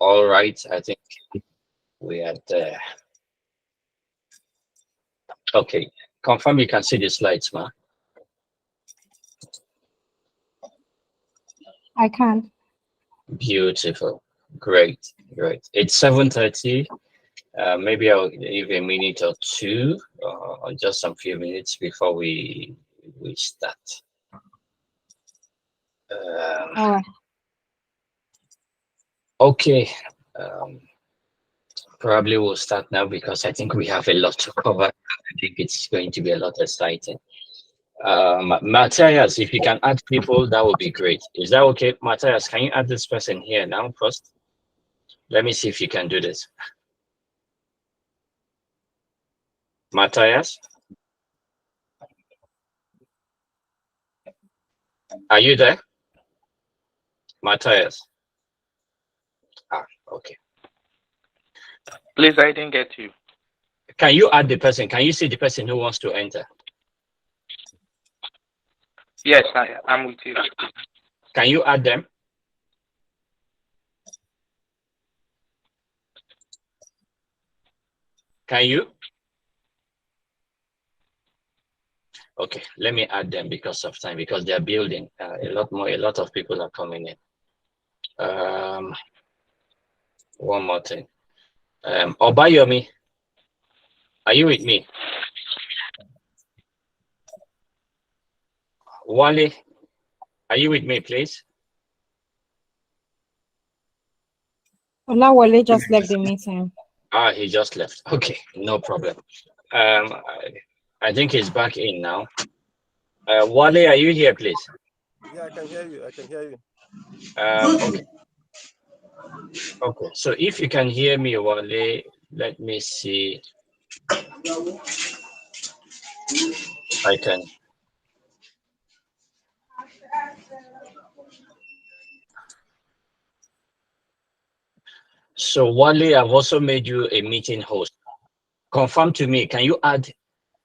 All right, I think we are there. Okay, confirm you can see the slides, ma. I can. Beautiful. Great. It's 7:30. Maybe I'll give a minute or two, or just some few minutes before we start. All right. Okay. Probably we'll start now because I think we have a lot to cover. I think it's going to be a lot exciting. Matthias, if you can add people, that would be great. Is that okay? Matthias, can you add this person here now first? Let me see if you can do this. Matthias? Are you there? Matthias? Ah, okay. Please, I didn't get you. Can you add the person? Can you see the person who wants to enter? Yes, I'm with you. Can you add them? Can you? Okay, let me add them because of time, because they're building a lot of people are coming in. One more thing. Obayomi, are you with me? Wale, are you with me, please? Olawale just left the meeting. Ah, he just left. Okay, no problem. I think he's back in now. Wale, are you here, please? Yeah, I can hear you. Okay. Okay, so if you can hear me, Wale, let me see. I can. So Wale, I've also made you a meeting host. Confirm to me, can you add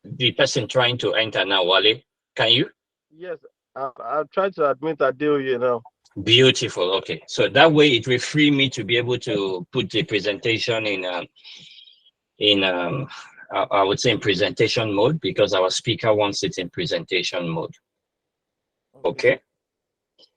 the person trying to enter now, Wale? Can you? Yes, I'll try to admit I deal you now. Beautiful. Okay, so that way it will free me to be able to put the presentation I would say in presentation mode, because our speaker wants it in presentation mode. Okay.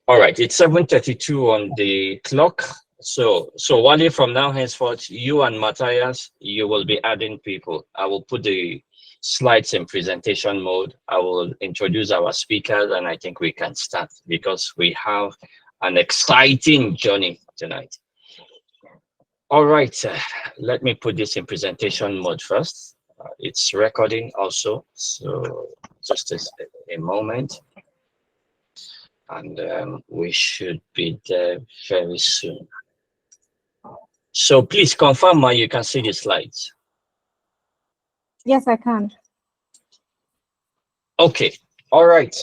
All right, it's 7:32 on the clock. So Wale, from now henceforth, you and Matthias, you will be adding people. I will put the slides in presentation mode. I will introduce our speakers, and I think we can start because we have an exciting journey tonight. All right, let me put this in presentation mode first. It's recording also, so just a moment. And we should be there very soon. So please confirm you can see the slides. Yes, I can. Okay, all right.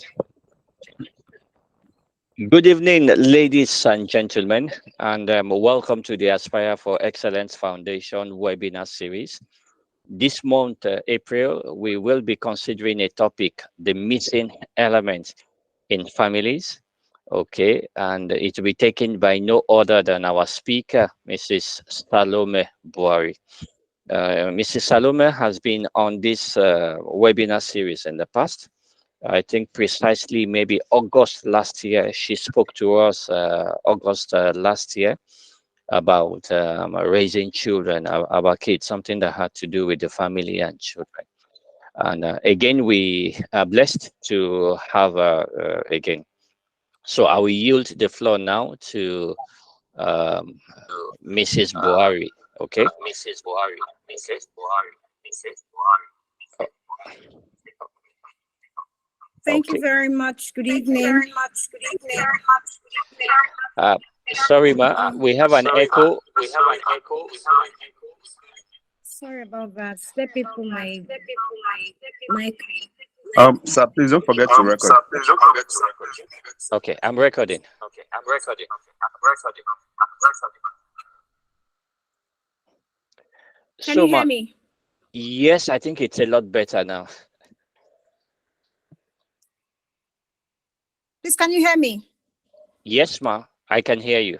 Good evening, ladies and gentlemen, and welcome to the Aspire for Excellence Foundation webinar series. This month, April, we will be considering a topic, the missing elements in families. Okay, and it will be taken by no other than our speaker, Mrs. Salome Buari. Mrs. Salome has been on this webinar series in the past. I think precisely maybe August last year, she spoke to us August last year about raising children, our kids, something that had to do with the family and children. And again, we are blessed to have her again. So I will yield the floor now to Mrs. Buari. Okay. Mrs. Buari. Mrs. Buari. Mrs. Buari. Thank you very much. Good evening. Sorry, ma. We have an echo. Sorry about that. Step into my mic. Sir, please don't forget to record. Okay, I'm recording. Can you hear me? Yes, I think it's a lot better now. Please, can you hear me? Yes, ma. I can hear you.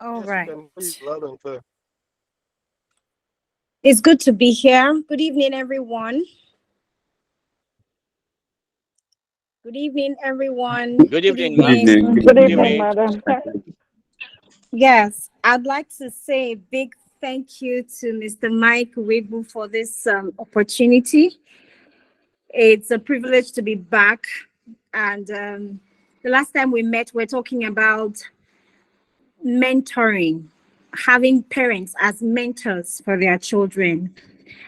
All Yes, right. we can hear you loud and clear. It's good to be here. Good evening, everyone. Good evening, everyone. Good Good evening, Good ma'am. evening. evening. Good Good evening, evening. madam. Yes, I'd like to say a big thank you to Mr. Mike Webu for this opportunity. It's a privilege to be back. And the last time we met, we're talking about mentoring, having parents as mentors for their children.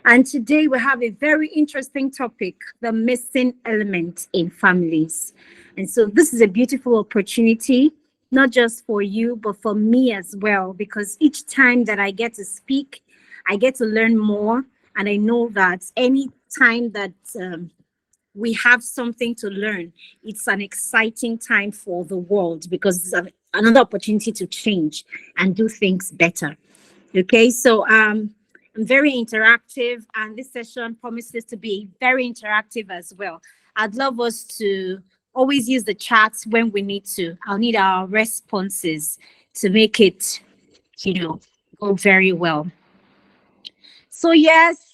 And today we have a very interesting topic, the missing element in families. And so this is a beautiful opportunity, not just for you, but for me as well, because each time that I get to speak, I get to learn more. And I know that any time that we have something to learn, it's an exciting time for the world because it's another opportunity to change and do things better. Okay, so I'm very interactive, and this session promises to be very interactive as well. I'd love us to always use the chats when we need to. I'll need our responses to make it, go very well. So yes,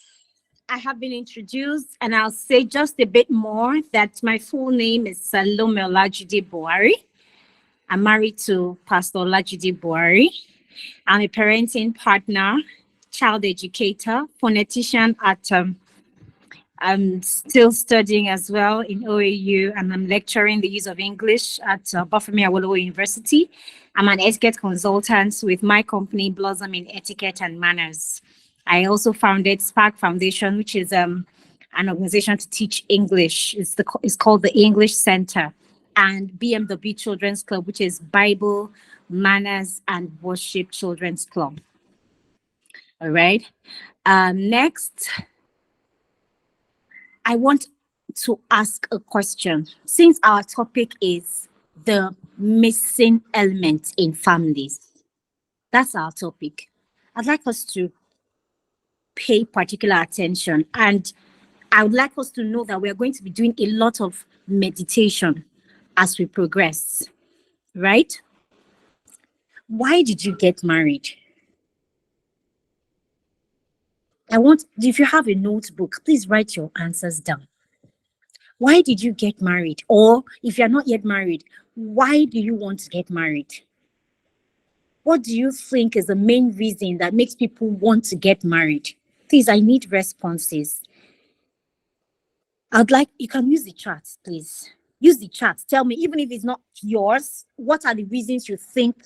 I have been introduced, and I'll say just a bit more that my full name is Salome Buari. I'm married to Pastor Buari. I'm a parenting partner, child educator, phonetician at I'm still studying as well in OAU, and I'm lecturing the use of English at Bafemi Awolowo University. I'm an etiquette consultant with my company, Blossom in Etiquette and Manners. I also founded Spark Foundation, which is an organization to teach English. It's called the English Center, and BMW Children's Club, which is Bible, Manners, and Worship Children's Club. All right. Next, I want to ask a question. Since our topic is the missing element in families, that's our topic. I'd like us to pay particular attention, and I would like us to know that we're going to be doing a lot of meditation as we progress, right? Why did you get married? If you have a notebook, please write your answers down. Why did you get married? Or if you're not yet married, why do you want to get married? What do you think is the main reason that makes people want to get married? Please, I need responses. You can use the chat, please. Use the chat. Tell me, even if it's not yours, what are the reasons you think,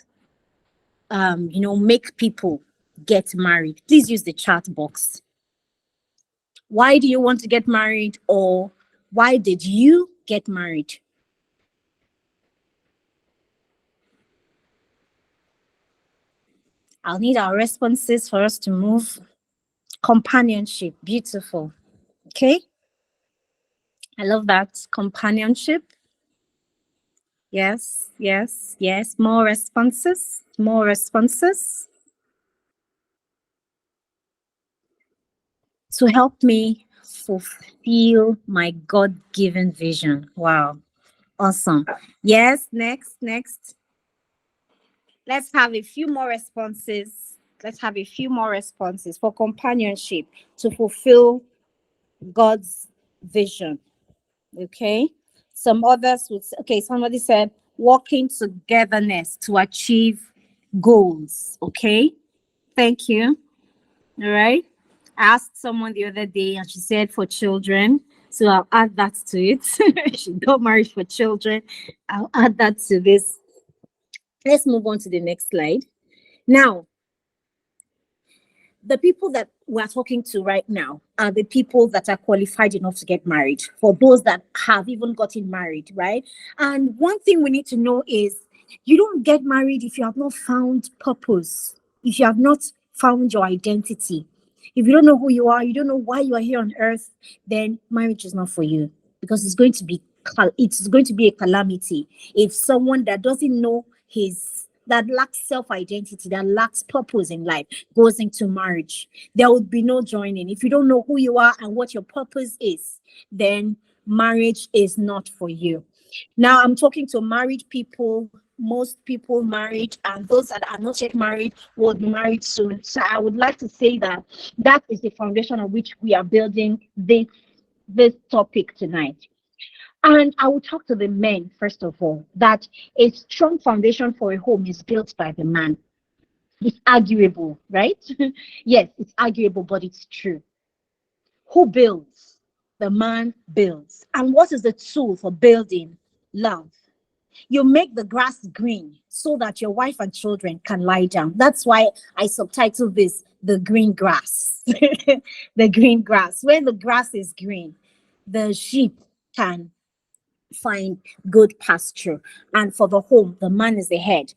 make people get married? Please use the chat box. Why do you want to get married, or why did you get married? I'll need our responses for us to move. Companionship, beautiful. Okay. I love that. Companionship. Yes, yes, yes. More responses, more responses. To help me fulfill my God-given vision. Wow. Awesome. Yes, next. Let's have a few more responses. Let's have a few more responses for companionship to fulfill God's vision. Okay. Some others would say, okay, somebody said working togetherness to achieve goals. Okay. Thank you. All right. I asked someone the other day and she said for children. So I'll add that to it. She got married for children. I'll add that to this. Let's move on to the next slide. Now, the people that we're talking to right now are the people that are qualified enough to get married, for those that have even gotten married, right? And one thing we need to know is you don't get married if you have not found purpose, if you have not found your identity. If you don't know who you are, you don't know why you are here on earth, then marriage is not for you, because it's going to be a calamity if someone that doesn't know that lacks self-identity, that lacks purpose in life, goes into marriage. There would be no joining. If you don't know who you are and what your purpose is, then marriage is not for you. Now, I'm talking to married people most people married, and those that are not yet married will be married soon. So I would like to say that that is the foundation on which we are building this topic tonight. And I will talk to the men first of all, that a strong foundation for a home is built by the man. It's arguable, right? Yes, it's arguable, but it's true. Who builds? The man builds. And what is the tool for building? Love. You make the grass green so that your wife and children can lie down. That's why I subtitle this the green grass. The green grass. When the grass is green, the sheep can find good pasture. And for the home, the man is the head.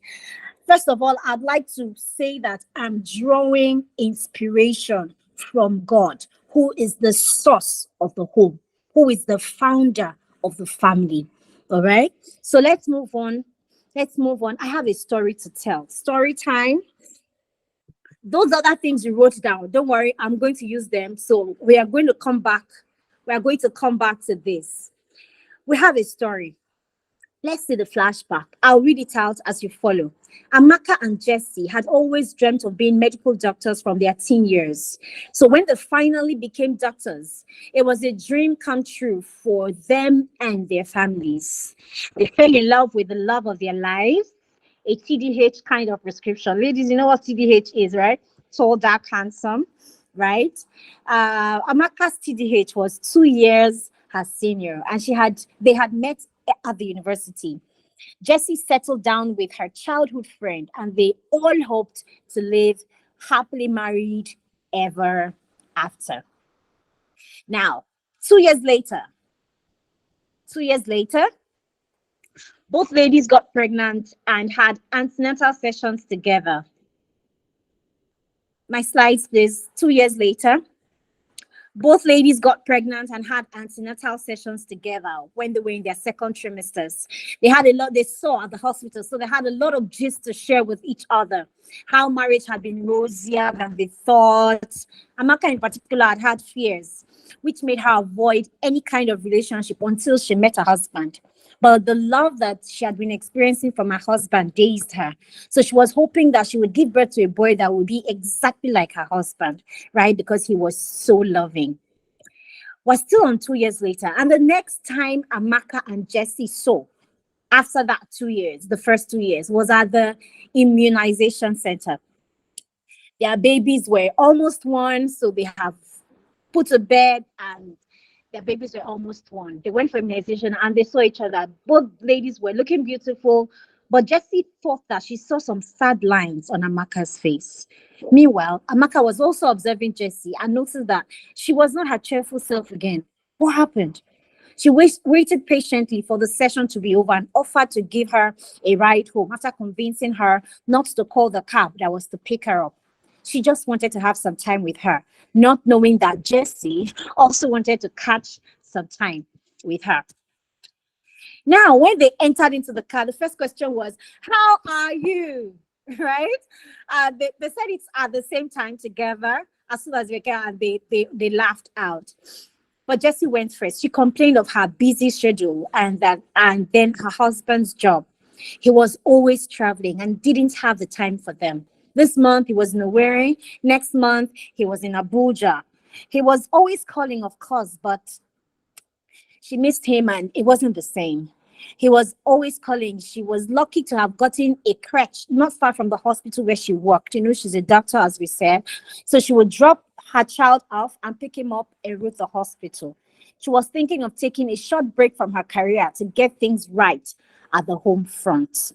First of all, I'd like to say that I'm drawing inspiration from God, who is the source of the home, who is the founder of the family. All right. So let's move on. Let's move on. I have a story to tell. Story time. Those other things you wrote down, don't worry, I'm going to use them. So we are going to come back. We are going to come back to this. We have a story. Let's see the flashback. I'll read it out as you follow. Amaka and Jesse had always dreamt of being medical doctors from their teen years. So when they finally became doctors, it was a dream come true for them and their families. They fell in love with the love of their life, a TDH kind of prescription. Ladies, you know what TDH is, right? Tall, dark, handsome, right? Amaka's TDH was 2 years her senior, and they had met at the university. Jessie settled down with her childhood friend, and they all hoped to live happily married ever after. Now, 2 years later, both ladies got pregnant and had antenatal sessions together. My slides, please. 2 years later, both ladies got pregnant and had antenatal sessions together when they were in their second trimesters. They had a lot they saw at the hospital, so they had a lot of gist to share with each other. How marriage had been rosier than they thought. Amaka in particular had had fears, which made her avoid any kind of relationship until she met her husband. But the love that she had been experiencing from her husband dazed her. So she was hoping that she would give birth to a boy that would be exactly like her husband, right? Because he was so loving. We're still on 2 years later. And the next time Amaka and Jesse saw, after that 2 years, the first 2 years, was at the immunization center. Their babies were almost one, so they have put to bed, and their babies were almost one. They went for immunization and they saw each other. Both ladies were looking beautiful, but Jessie thought that she saw some sad lines on Amaka's face. Meanwhile, Amaka was also observing Jessie and noticed that she was not her cheerful self again. What happened? She waited patiently for the session to be over and offered to give her a ride home after convincing her not to call the cab that was to pick her up. She just wanted to have some time with her, not knowing that Jessie also wanted to catch some time with her. Now, when they entered into the car, the first question was, how are you? Right? They said it's at the same time together. As soon as we got, and they laughed out. But Jessie went first. She complained of her busy schedule and then her husband's job. He was always traveling and didn't have the time for them. This month he was in Owerri. Next month he was in Abuja. He was always calling, of course, but she missed him and it wasn't the same. He was always calling. She was lucky to have gotten a crèche not far from the hospital where she worked. You know, she's a doctor, as we said. So she would drop her child off and pick him up en route to the hospital. She was thinking of taking a short break from her career to get things right at the home front.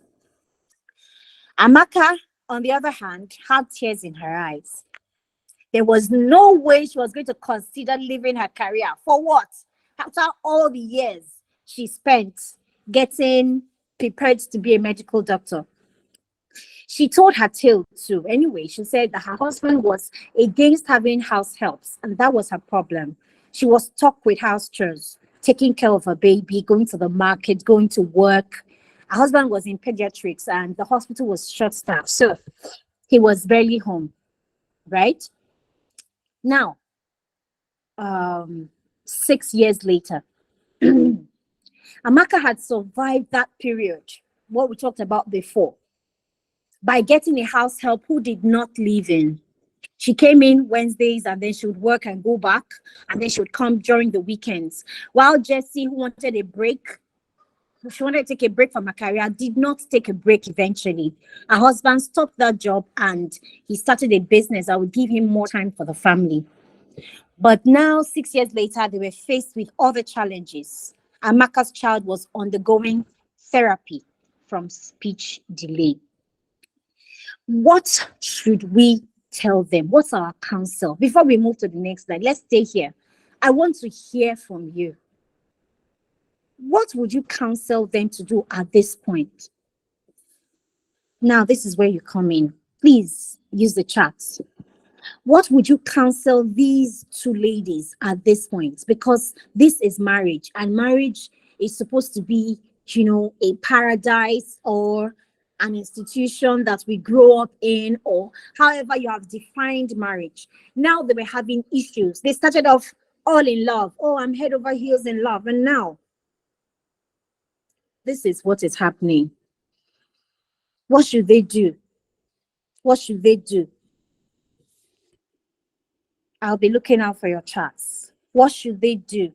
Amaka, on the other hand, had tears in her eyes. There was no way she was going to consider leaving her career. For what? After all the years she spent getting prepared to be a medical doctor. She told her tale too. Anyway, she said that her husband was against having house helps, and that was her problem. She was stuck with house chores, taking care of her baby, going to the market, going to work. Her husband was in pediatrics and the hospital was short-staffed, so he was barely home, right? Now, 6 years later, Amaka had survived that period what we talked about before, by getting a house help who did not live in. She came in Wednesdays and then she would work and go back, and then she would come during the weekends. While Jessie, who wanted a break, she wanted to take a break from her career, did not take a break eventually. Her husband stopped that job and he started a business that would give him more time for the family. But now, 6 years later, they were faced with other challenges. Amaka's child was undergoing therapy from speech delay. What should we tell them? What's our counsel? Before we move to the next slide, let's stay here. I want to hear from you. What would you counsel them to do at this point? Now, this is where you come in. Please use the chat. What would you counsel these two ladies at this point? Because this is marriage, and marriage is supposed to be, a paradise or an institution that we grow up in, or however you have defined marriage. Now they were having issues. They started off all in love. Oh, I'm head over heels in love. And now, this is what is happening. What should they do? What should they do? I'll be looking out for your charts. What should they do?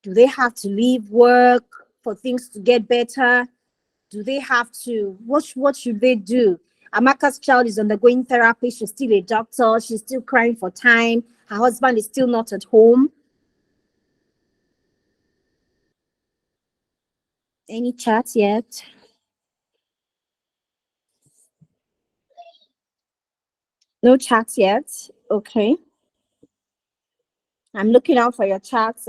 Do they have to leave work for things to get better? Do they have to? What should they do? Amaka's child is undergoing therapy. She's still a doctor. She's still crying for time. Her husband is still not at home. Any chats yet? No chats yet? Okay. I'm looking out for your chats.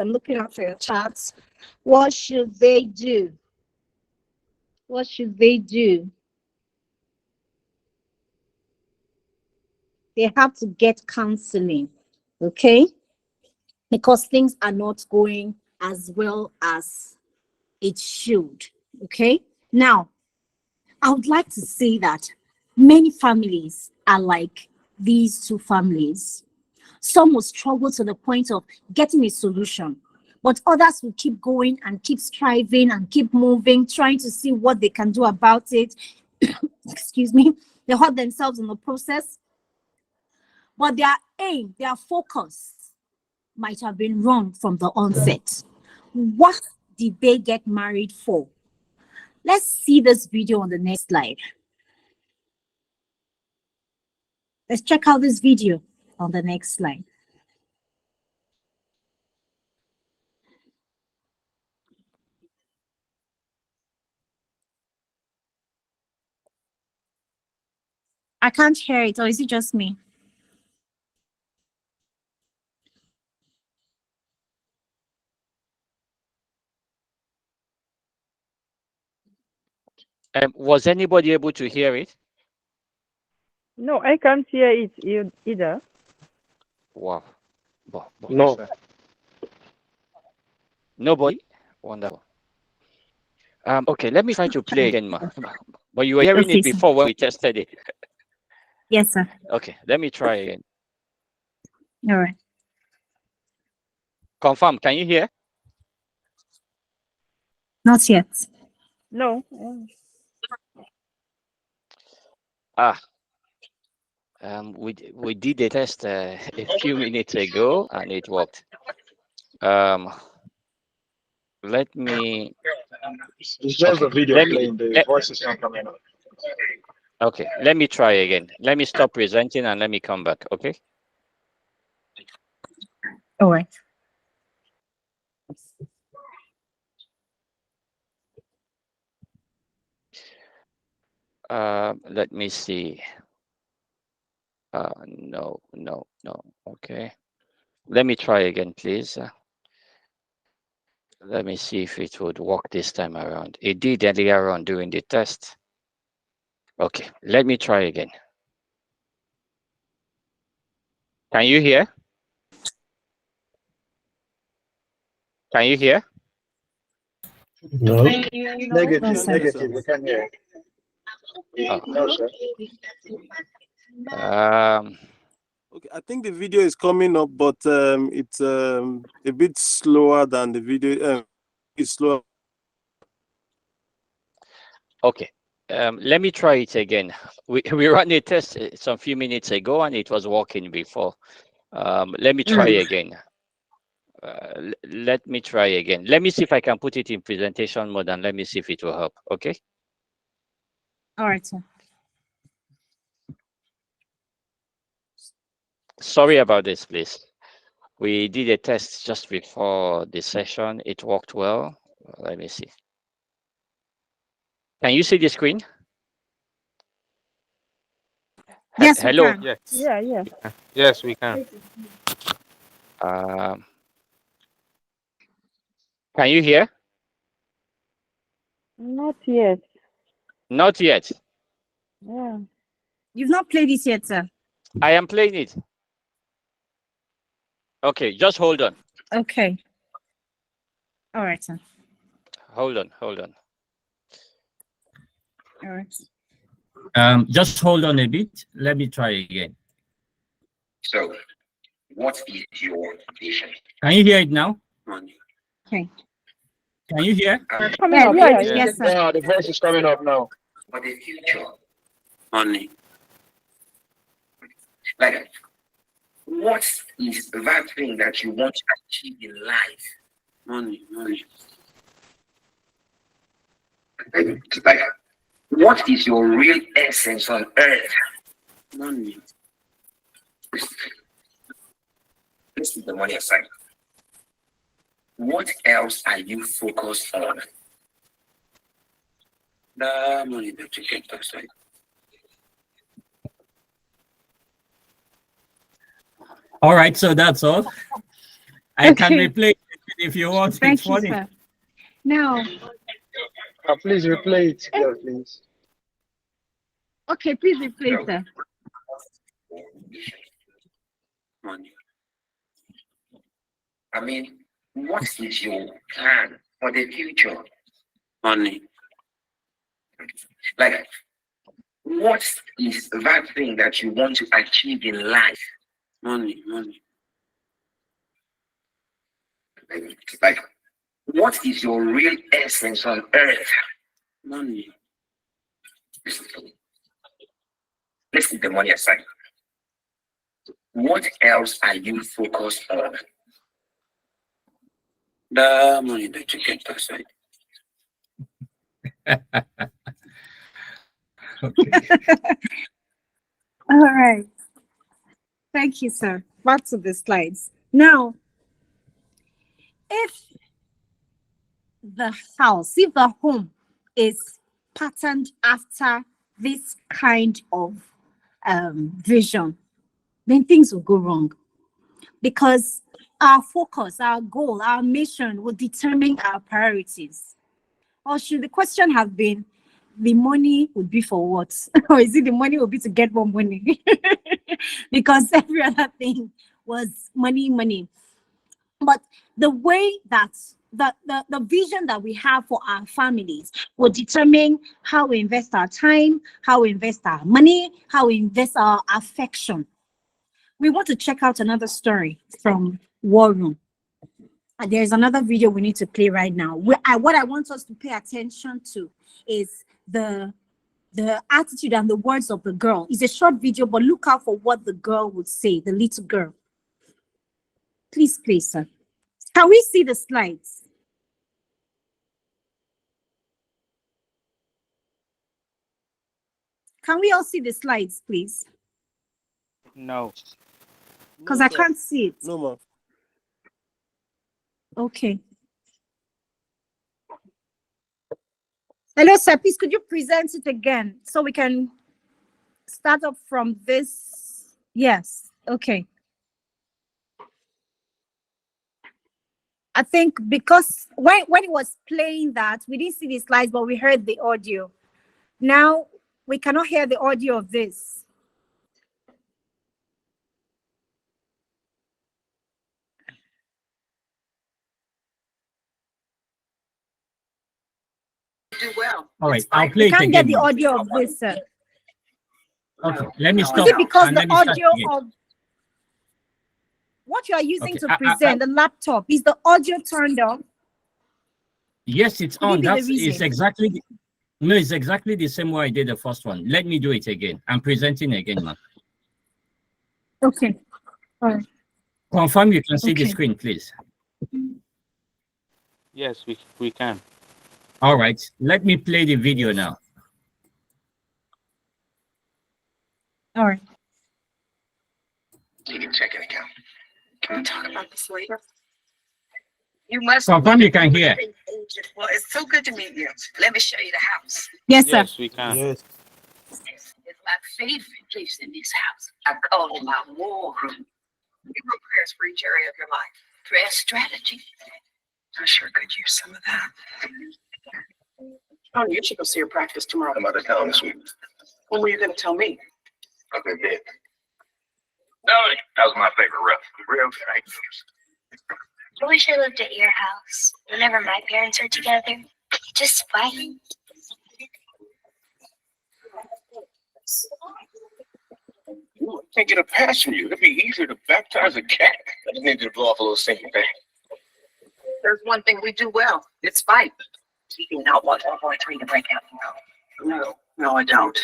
What should they do? What should they do? They have to get counseling, okay? Because things are not going as well as it should, okay? Now, I would like to say that many families are like these two families. Some will struggle to the point of getting a solution, but others will keep going and keep striving and keep moving, trying to see what they can do about it. Excuse me. They hurt themselves in the process. But their aim, their focus might have been wrong from the onset. What did they get married for? Let's see this video on the next slide. Let's check out this video on the next slide. I can't hear it, or is it just me? Was anybody able to hear it? No, I can't hear it either. Wow. No. Nobody? Wonderful. Okay, let me try to play again, ma. But you were hearing Okay, it before when we tested it. Yes, sir. Okay, let me try again. All right. Confirm, can you hear? Not yet. No. We did a test a few minutes ago and it worked. Let me. It's just Okay, the video let me- playing. The voice is not coming up. Okay, let me try again. Let me stop presenting and let me come back. Okay. All right. Let me see. No. Okay. Let me try again, please. Let me see if it would work this time around. It did earlier on during the test. Okay, let me try again. Can you hear? Can you hear? No. No, Negative. sir. Negative. We can't hear. Oh. No, sir. Okay, I think the video is coming up, but it's a bit slower than the video. It's slower. Okay. Let me try it again. We ran a test some few minutes ago and it was working before. Let me try again. Let me try again. Let me see if I can put it in presentation mode and let me see if it will help. Okay. All right, sir. Sorry about this, please. We did a test just before the session. It worked well. Let me see. Can you see the screen? Yes, we Hello. can. Yes. Yeah. Yes, we can. Can you hear? Not yet. Not yet. Yeah. You've not played this yet, sir. I am playing it. Okay, just hold on. Okay. All right, sir. Hold on. All right. Just hold on a bit. Let me try again. So, what is your vision? Can you hear it now? Okay. Can you hear? Coming Yeah, up. yeah, Yeah. yes, sir. Yeah, the voice is coming up now. For the future? Money. Like, what is that thing that you want to achieve in life? Money. Like, what is your real essence on earth? Money. Let's keep the money aside. What else are you focused on? The money that you get aside. All right, so that's all. I can Okay. replay it if you want. Thank It's you, funny. sir. Now, Please replay it, yeah, please. okay, please replay, sir. Money. I mean, what is your plan for the future? Money. Like, what is that thing that you want to achieve in life? Money. Like, what is your real essence on earth? Money. Let's keep the money aside. What else are you focused on? The money that you get aside. All right. Thank you, sir. Back to the slides. Now, if the home is patterned after this kind of vision, then things will go wrong. Because our focus, our goal, our mission will determine our priorities. Or should the question have been, the money would be for what? Or is it the money will be to get more money? Because every other thing was money. But the way that the vision that we have for our families will determine how we invest our time, how we invest our money, how we invest our affection. We want to check out another story from War Room. And there's another video we need to play right now. What I want us to pay attention to is the attitude and the words of the girl. It's a short video, but look out for what the girl would say, the little girl. Please, sir. Can we see the slides? Can we all see the slides, please? No. Because I can't see it. No, ma'am. Okay. Hello, sir. Please, could you present it again so we can start up from this? Yes. Okay. I think because when it was playing that, we didn't see the slides, but we heard the audio. Now we cannot hear the audio of this. Do well. All right, I'll play We it can't again. get the audio of this, sir. Okay, let me Is stop. it because and the let me start audio again. of What you are using Okay, to present, the laptop, is the audio turned on? yes, it's Could it on. be the It's reason? exactly no, it's exactly the same way I did the first one. Let me do it again. I'm presenting again, man. Okay. All right. Confirm you can see the Okay. screen, please. Yes, we can. All right, let me play the video now. All right. Taking checking account. Can we talk about this later? You must. Confirm you can hear. Well, it's so good to meet you. Let me show you the house. Yes, sir. Yes, we can. Yes. It's my favorite place in this house. I call it my war room. It prepares for each area of your life. Prayer strategy. I sure could use some of that. Oh, you should go see her practice tomorrow. I'm out of town this week. When were you going to tell me? I've been dead. No, that was my favorite rep. Real nice. I wish I lived at your house. Whenever my parents are together, just fight. Ooh, I can't get a pass from you. It'd be easier to baptize a cat. I just need you to blow off a little sinking thing. There's one thing we do well. It's fight. You do not want 1.3 to break out. No, I don't.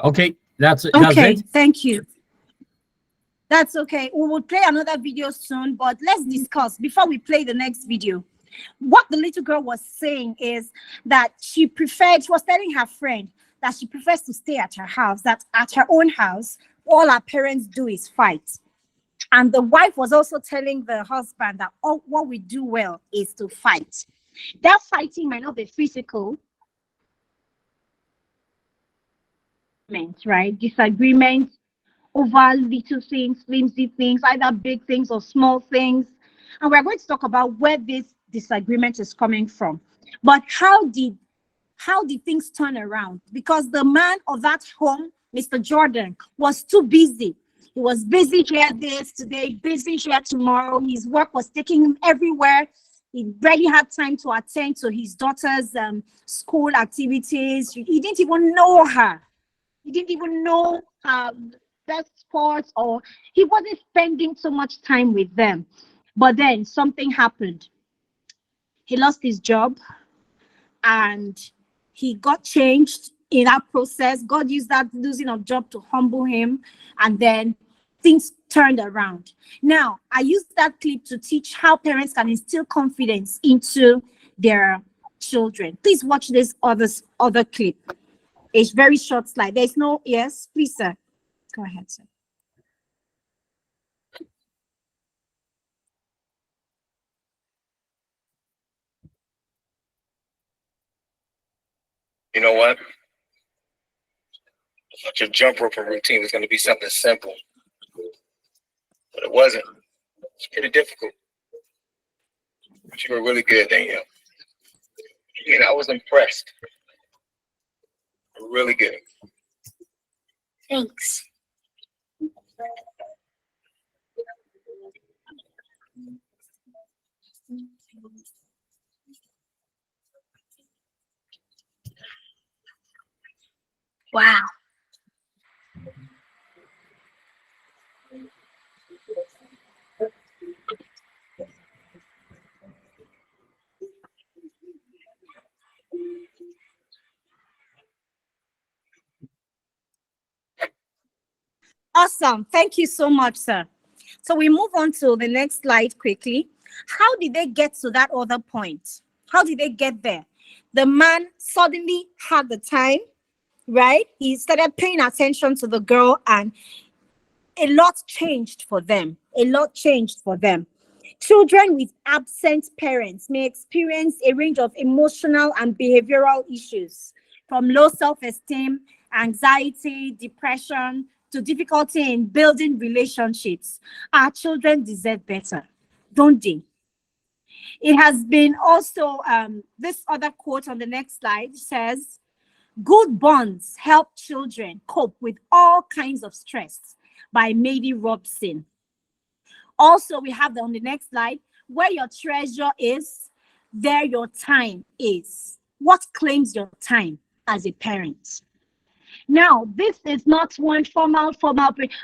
Okay, that's Okay, it. thank you. That's okay. We will play another video soon, but let's discuss before we play the next video. What the little girl was saying is that she was telling her friend that she prefers to stay at her house, that at her own house, all her parents do is fight. And the wife was also telling the husband that what we do well is to fight. That fighting might not be physical, right? Disagreement over little things, flimsy things, either big things or small things. And we're going to talk about where this disagreement is coming from. But how did things turn around? Because the man of that home, Mr. Jordan, was too busy. He was busy here this today, busy here tomorrow. His work was taking him everywhere. He barely had time to attend to his daughter's school activities. He didn't even know her. He didn't even know best sports, or he wasn't spending so much time with them. But then something happened. He lost his job and he got changed in that process. God used that losing of job to humble him, and then things turned around. Now, I used that clip to teach how parents can instill confidence into their children. Please watch this other clip. It's very short slide. There's no, yes, please, sir. Go ahead, sir. You know what? I thought your jump rope routine was going to be something simple, but it wasn't. It's pretty difficult. But you were really good, Danielle. And I was impressed. Really good. Thanks. Wow. Awesome. Thank you so much, sir. So we move on to the next slide quickly. How did they get to that other point? How did they get there? The man suddenly had the time, right? He started paying attention to the girl, and a lot changed for them. A lot changed for them. Children with absent parents may experience a range of emotional and behavioral issues, from low self-esteem, anxiety, depression, to difficulty in building relationships. Our children deserve better, don't they? It has been also, this other quote on the next slide says, good bonds help children cope with all kinds of stress, by Mady Robson. Also, we have on the next slide, where your treasure is, there your time is. What claims your time as a parent? Now, this is not one formal.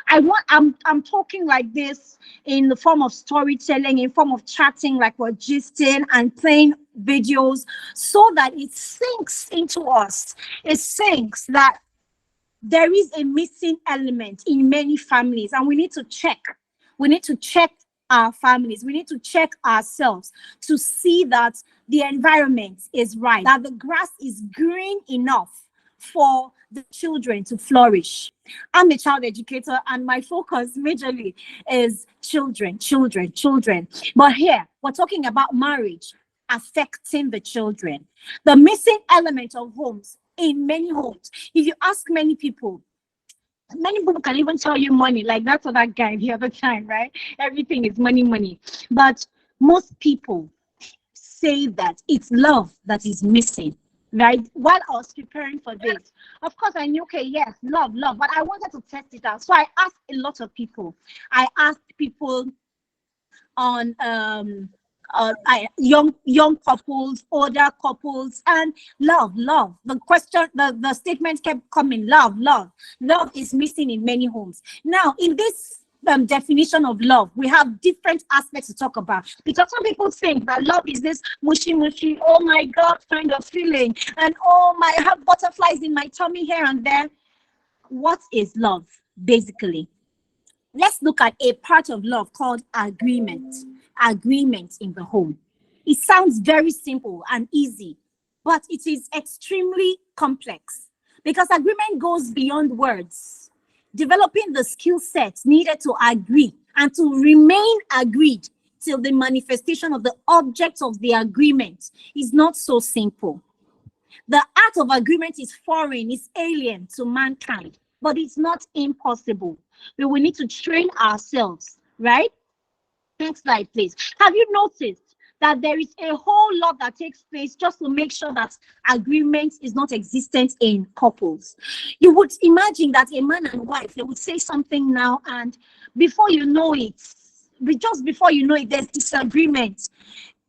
I'm talking like this in the form of storytelling, in form of chatting, like we're gisting and playing videos, so that it sinks into us. It sinks that there is a missing element in many families, and we need to check. We need to check our families. We need to check ourselves to see that the environment is right, that the grass is green enough for the children to flourish. I'm a child educator, and my focus majorly is children. But here, we're talking about marriage affecting the children. The missing element of homes, in many homes, if you ask many people can even tell you money, like that's what that guy the other time, right? Everything is money. But most people say that it's love that is missing, right? While I was preparing for this, of course, I knew, okay, yes, love, but I wanted to test it out. So I asked a lot of people. I asked people on young couples, older couples, and love. The question, the statement kept coming: love is missing in many homes. Now, in this definition of love, we have different aspects to talk about, because some people think that love is this mushy, oh my God kind of feeling, and I have butterflies in my tummy here and there. What is love, basically? Let's look at a part of love called agreement in the home. It sounds very simple and easy, but it is extremely complex, because agreement goes beyond words. Developing the skill sets needed to agree and to remain agreed till the manifestation of the object of the agreement is not so simple. The art of agreement is foreign, is alien to mankind, but it's not impossible. We will need to train ourselves, right? Next slide, please. Have you noticed that there is a whole lot that takes place just to make sure that agreement is not existent in couples? You would imagine that a man and wife, they would say something now, and before you know it, there's disagreement.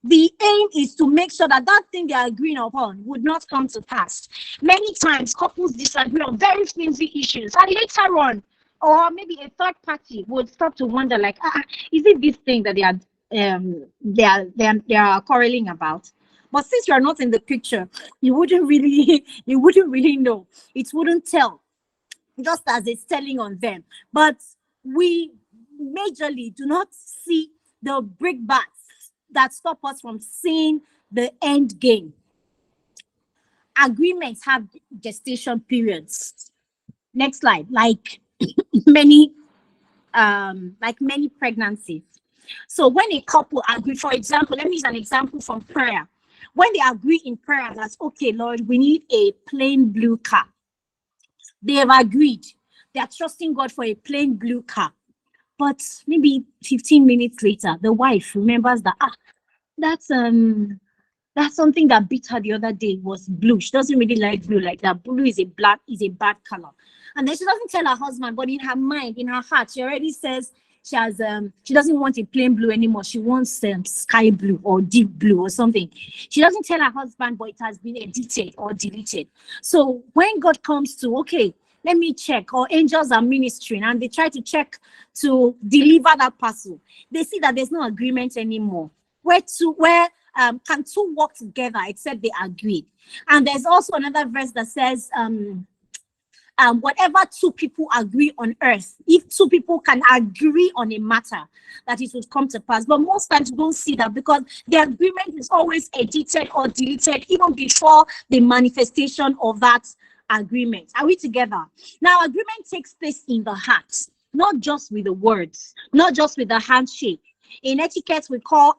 The aim is to make sure that thing they are agreeing upon would not come to pass. Many times, couples disagree on very flimsy issues, and later on, or maybe a third party would start to wonder, like, is it this thing that they are quarreling about? But since you are not in the picture, you wouldn't really know. It wouldn't tell, just as it's telling on them. But we majorly do not see the brickbats that stop us from seeing the end game. Agreements have gestation periods. Next slide. Like many pregnancies. So when a couple agree, for example, let me use an example from prayer. When they agree in prayer that, okay, Lord, we need a plain blue car. They have agreed. They are trusting God for a plain blue car. But maybe 15 minutes later, the wife remembers that, that's something that beat her the other day was blue. She doesn't really like blue like that. Blue is a bad color. And then she doesn't tell her husband, but in her mind, in her heart, she already says she doesn't want a plain blue anymore. She wants sky blue or deep blue or something. She doesn't tell her husband, but it has been edited or deleted. So when God comes to, okay, let me check, or angels are ministering and they try to check to deliver that parcel, they see that there's no agreement anymore. Where can two work together except they agreed? And there's also another verse that says, whatever two people agree on earth, if two people can agree on a matter, that it would come to pass. But most times we don't see that, because the agreement is always edited or deleted even before the manifestation of that agreement. Are we together? Now, agreement takes place in the heart, not just with the words, not just with the handshake. In etiquette, we call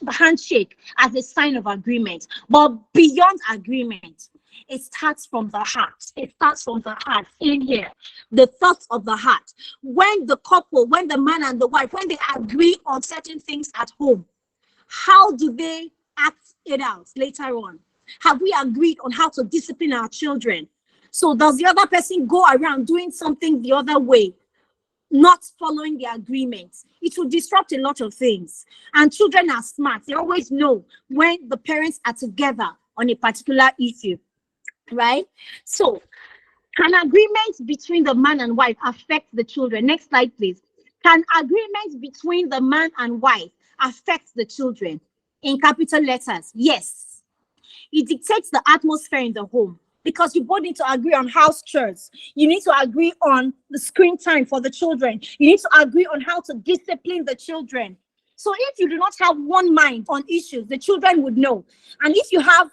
handshake as a sign of agreement, but beyond agreement, it starts from the heart. It starts from the heart in here, the thoughts of the heart. When the couple, when the man and the wife, when they agree on certain things at home, how do they act it out later on? Have we agreed on how to discipline our children? So does the other person go around doing something the other way, not following the agreement? It will disrupt a lot of things. And children are smart. They always know when the parents are together on a particular issue, right? So Can agreements between the man and wife affect the children? Next slide, please. Can agreements between the man and wife affect the children? In capital letters, yes. It dictates the atmosphere in the home because you both need to agree on house chores. You need to agree on the screen time for the children. You need to agree on how to discipline the children. So if you do not have one mind on issues, the children would know. And if you have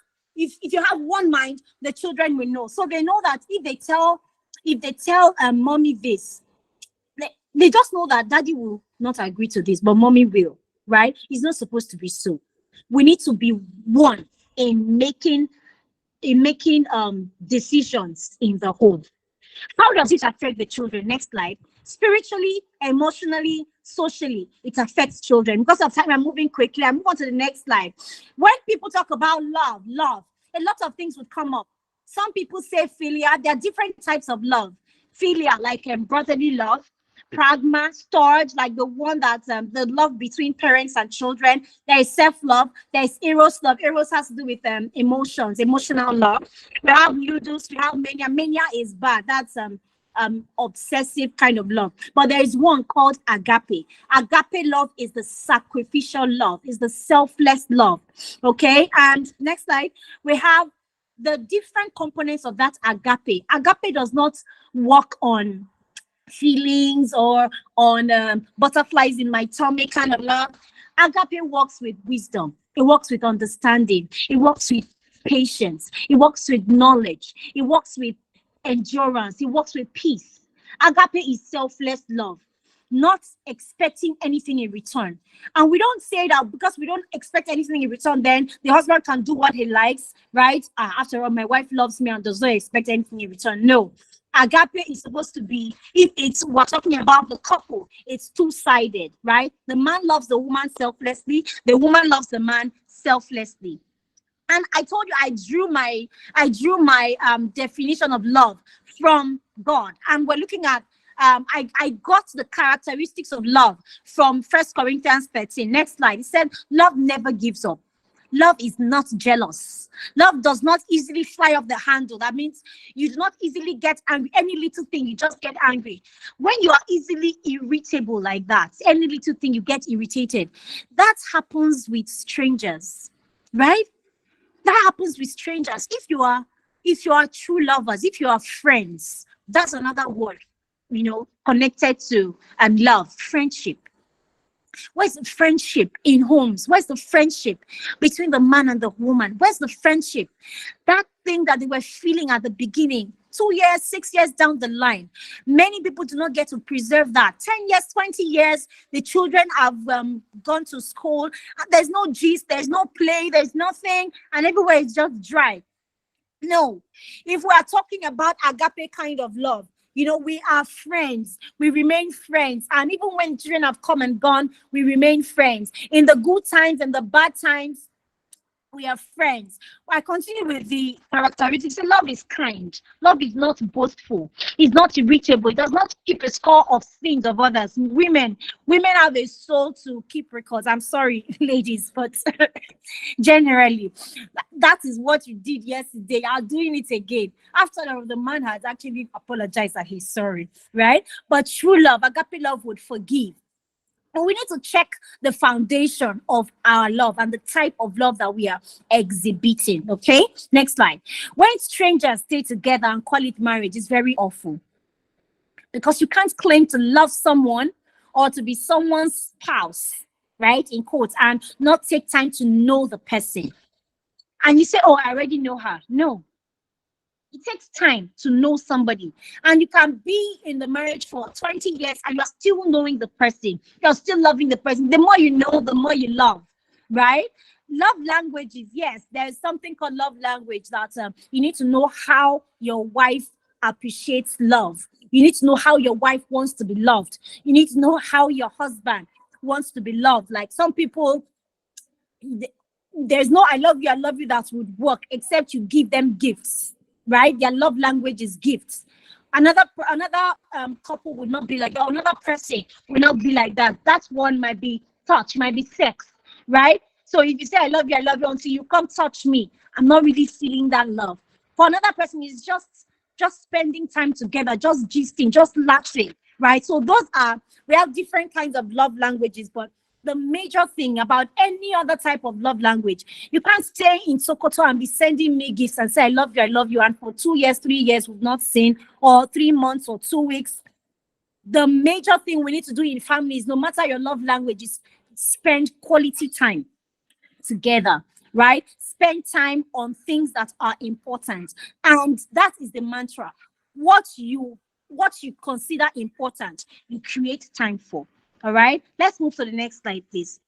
one mind, the children will know. So they know that if they tell mommy this, they just know that daddy will not agree to this, but mommy will, right? It's not supposed to be so. We need to be one in making decisions in the home. How does it affect the children? Next slide. Spiritually, emotionally, socially, it affects children. Because of time, I'm moving quickly. I move on to the next slide. When people talk about love, a lot of things would come up. Some people say philia. There are different types of love. Philia, like brotherly love. Pragma, storge, like the one that's the love between parents and children. There is self-love. There is eros love. Eros has to do with emotions, emotional love. We have ludus. We have mania. Mania is bad. That's obsessive kind of love. But there is one called agape. Agape love is the sacrificial love. Is the selfless love. Okay. And next slide, we have the different components of that agape. Agape does not work on feelings or on butterflies in my tummy kind of love. Agape works with wisdom. It works with understanding. It works with patience. It works with knowledge. It works with endurance. It works with peace. Agape is selfless love, not expecting anything in return. And we don't say that because we don't expect anything in return, then the husband can do what he likes, right? After all, my wife loves me and does not expect anything in return. No. Agape is supposed to be, if we're talking about the couple, it's two-sided, right? The man loves the woman selflessly, the woman loves the man selflessly. And I told you I drew my definition of love from God. And we're looking at I got the characteristics of love from 1 Corinthians 13. Next slide. It said, love never gives up. Love is not jealous. Love does not easily fly off the handle. That means you do not easily get angry. Any little thing, you just get angry. When you are easily irritable like that, any little thing, you get irritated. That happens with strangers, right? That happens with strangers. If you are true lovers, if you are friends, that's another word, connected to love, friendship. Where's the friendship in homes? Where's the friendship between the man and the woman? Where's the friendship? That thing that they were feeling at the beginning, 2 years, 6 years down the line. Many people do not get to preserve that. 10 years, 20 years, the children have gone to school. There's no gist, there's no play, there's nothing, and everywhere is just dry. No. If we are talking about agape kind of love, we are friends. We remain friends. And even when children have come and gone, we remain friends. In the good times and the bad times, we are friends. I continue with the characteristics. Love is kind. Love is not boastful. It's not irritable. It does not keep a score of sins of others. Women have a soul to keep records. I'm sorry, ladies, but generally, that is what you did yesterday. I'm doing it again. After all, the man has actually apologized that he's sorry, right? But true love, agape love, would forgive. But we need to check the foundation of our love and the type of love that we are exhibiting. Okay, next slide. When strangers stay together and call it marriage, it's very awful. Because you can't claim to love someone or to be someone's spouse, right? In quotes, and not take time to know the person. And you say, oh, I already know her. No. It takes time to know somebody, and you can be in the marriage for 20 years and you're still knowing the person. You're still loving the person. The more you know, the more you love, right? Love languages. Yes, there is something called love language that you need to know how your wife appreciates love. You need to know how your wife wants to be loved. You need to know how your husband wants to be loved. Like some people, there's no I love you that would work except you give them gifts. Right? Their love language is gifts. Another couple would not be like that. Another person will not be like that. That one might be touch, might be sex, right? So if you say I love you until you come touch me, I'm not really feeling that love. For another person, it's just just spending time together, just gisting, just laughing, right? So we have different kinds of love languages, but the major thing about any other type of love language, you can't stay in Sokoto and be sending me gifts and say, I love you, and for 2 years, 3 years, we've not seen, or 3 months or 2 weeks. The major thing we need to do in families, no matter your love language, is spend quality time together, right? Spend time on things that are important. And that is the mantra. What you consider important, you create time for. All right, let's move to the next slide, please.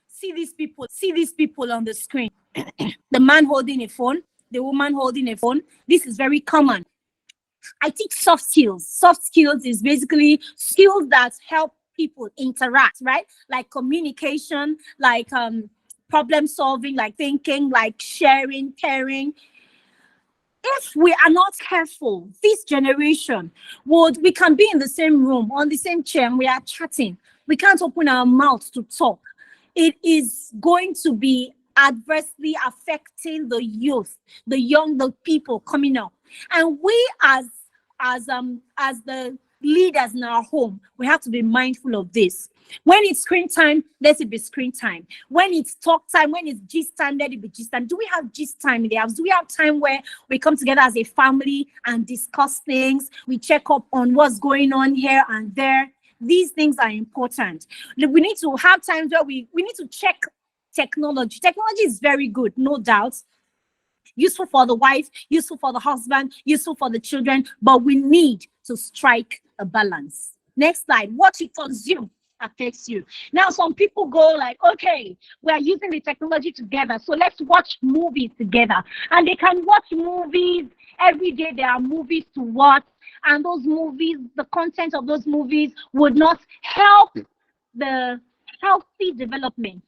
See these people on the screen. The man holding a phone, the woman holding a phone. This is very common. I teach soft skills. Soft skills is basically skills that help people interact, right? Like communication, like problem solving, like thinking, like sharing, caring. If we are not careful, this generation we can be in the same room, on the same chair, and we are chatting. We can't open our mouths to talk. It is going to be adversely affecting the youth, the people coming up. And we as the leaders in our home, we have to be mindful of this. When it's screen time, let it be screen time. When it's talk time, when it's gist time, let it be gist time. Do we have gist time in the house? Do we have time where we come together as a family and discuss things? We check up on what's going on here and there. These things are important. We need to have times where we need to check technology. Technology is very good, no doubt. Useful for the wife, useful for the husband, useful for the children, but we need to strike a balance. Next slide. What you consume affects you. Now, some people go like, okay, we are using the technology together, so let's watch movies together. And they can watch movies every day. There are movies to watch, and those movies, the content of those movies would not help the healthy development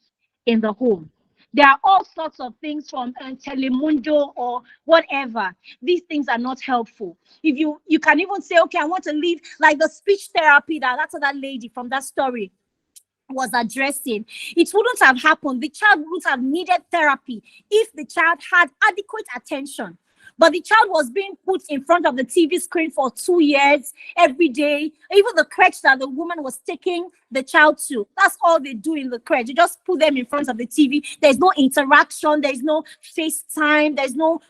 in the home. There are all sorts of things from Telemundo or whatever. These things are not helpful. If you can even say, okay, I want to leave, like the speech therapy that lady from that story was addressing. It wouldn't have happened. The child wouldn't have needed therapy if the child had adequate attention. But the child was being put in front of the TV screen for 2 years, every day. Even the crèche that the woman was taking the child to, that's all they do in the crèche. You just put them in front of the TV. There's no interaction. There's no FaceTime. There's no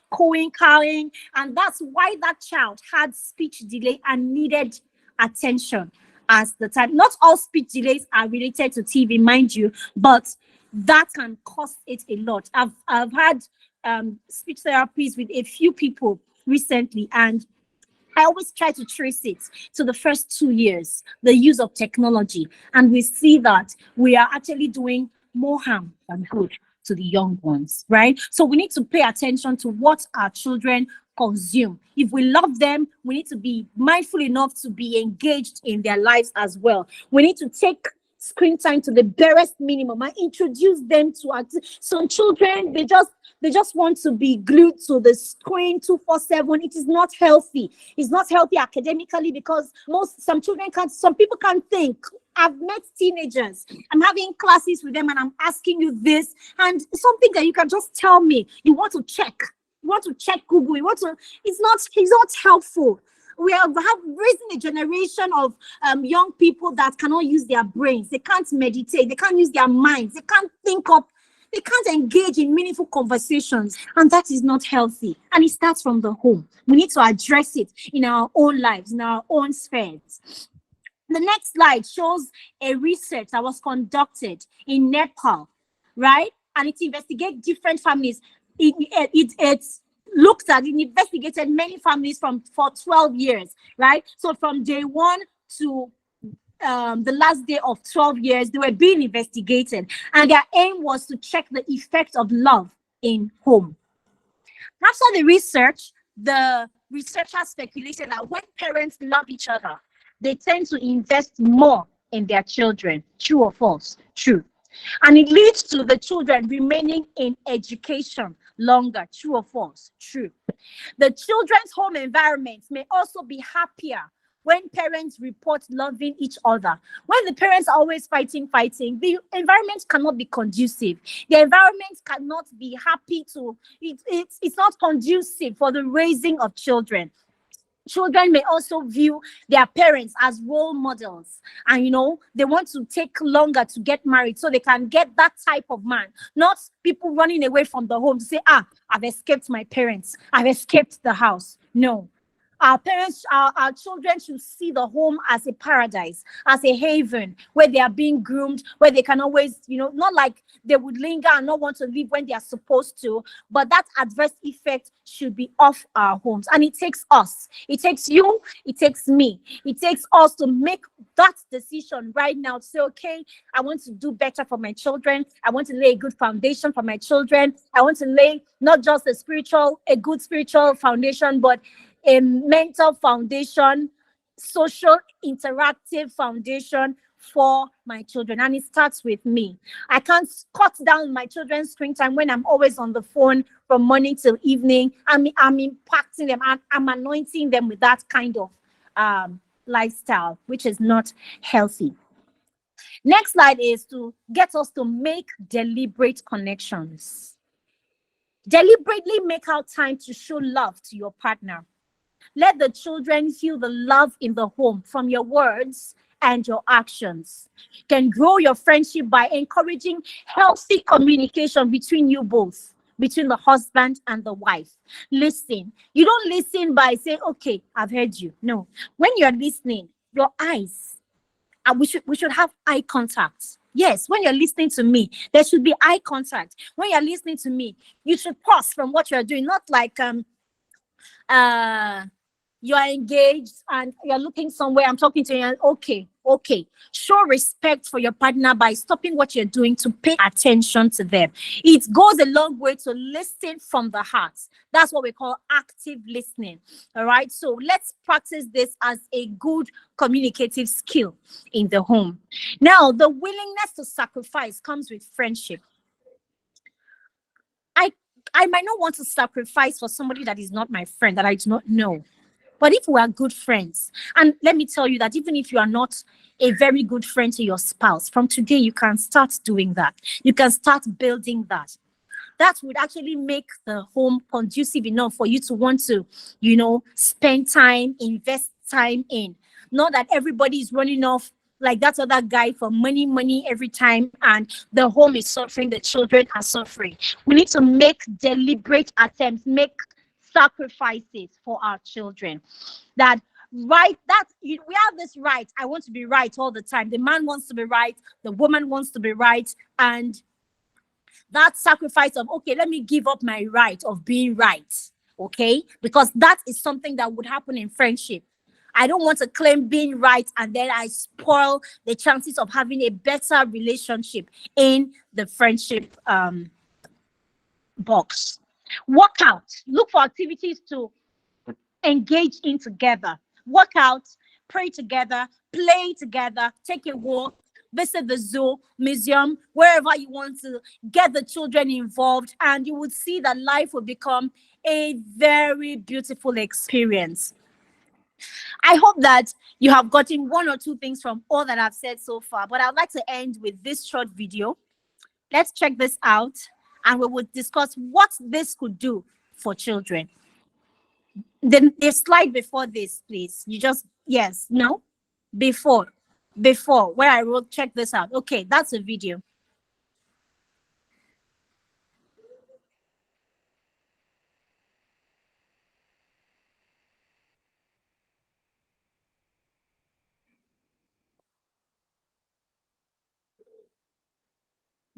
cowing. And that's why that child had speech delay and needed attention as the time. Not all speech delays are related to TV, mind you, but that can cost it a lot. I've had speech therapies with a few people recently, and I always try to trace it to the first 2 years, the use of technology, and we see that we are actually doing more harm than good to the young ones, right? So we need to pay attention to what our children consume. If we love them, we need to be mindful enough to be engaged in their lives as well. We need to take screen time to the barest minimum and introduce them to some children. They just want to be glued to the screen 24/7. It is not healthy. It's not healthy academically because some people can't think. I've met teenagers. I'm having classes with them and I'm asking you this, and something that you can just tell me. You want to check Google. It's not helpful. We have raising a generation of young people that cannot use their brains. They can't meditate. They can't use their minds. They can't think up. They can't engage in meaningful conversations. And that is not healthy. And it starts from the home. We need to address it in our own lives, in our own spheres. The next slide shows a research that was conducted in Nepal, right? And it investigated different families. It investigated many families for 12 years, right? So from day one to the last day of 12 years, they were being investigated, and their aim was to check the effect of love in home. After the research, the researchers speculated that when parents love each other, they tend to invest more in their children. True or false? True. And it leads to the children remaining in education longer. True or false? True. The children's home environments may also be happier when parents report loving each other. When the parents are always fighting, the environment cannot be conducive. The environment cannot be happy to, it's not conducive for the raising of children. Children may also view their parents as role models, and they want to take longer to get married so they can get that type of man, not people running away from the home to say, I've escaped my parents, I've escaped the house. No. Our parents, our children should see the home as a paradise, as a haven where they are being groomed, where they can always, not like they would linger and not want to leave when they are supposed to, but that adverse effect should be off our homes. And it takes us, it takes you, it takes me, it takes us to make that decision right now to say, okay, I want to do better for my children. I want to lay a good foundation for my children. I want to lay not just a good spiritual foundation, but a mental foundation, social interactive foundation for my children. And it starts with me. I can't cut down my children's screen time when I'm always on the phone from morning till evening. I'm impacting them. I'm anointing them with that kind of lifestyle, which is not healthy. Next slide is to get us to make deliberate connections. Deliberately make out time to show love to your partner. Let the children feel the love in the home from your words and your actions. You can grow your friendship by encouraging healthy communication between you both, between the husband and the wife. Listen. You don't listen by saying, okay, I've heard you. No. When you're listening, your eyes, we should have eye contact. Yes, when you're listening to me, there should be eye contact. When you're listening to me, you should pause from what you're doing, not like you are engaged and you're looking somewhere, I'm talking to you, and okay. Show respect for your partner by stopping what you're doing to pay attention to them. It goes a long way to listen from the heart. That's what we call active listening. All right. So let's practice this as a good communicative skill in the home. Now, the willingness to sacrifice comes with friendship. I might not want to sacrifice for somebody that is not my friend, that I do not know. But if we are good friends, and let me tell you that even if you are not a very good friend to your spouse, from today you can start doing that. You can start building that. That would actually make the home conducive enough for you to want to, spend time, invest time in. Not that everybody is running off like that other guy for money every time, and the home is suffering, the children are suffering. We need to make deliberate attempts, make sacrifices for our children. We have this right. I want to be right all the time. The man wants to be right, the woman wants to be right, and that sacrifice of, okay, let me give up my right of being right, okay? Because that is something that would happen in friendship. I don't want to claim being right and then I spoil the chances of having a better relationship in the friendship box. Work out. Look for activities to engage in together. Work out, pray together, play together, take a walk, visit the zoo, museum, wherever you want to get the children involved, and you would see that life will become a very beautiful experience. I hope that you have gotten one or two things from all that I've said so far, but I'd like to end with this short video. Let's check this out, and we will discuss what this could do for children. Then the slide before this, please. Before, where I wrote, check this out. Okay, that's a video.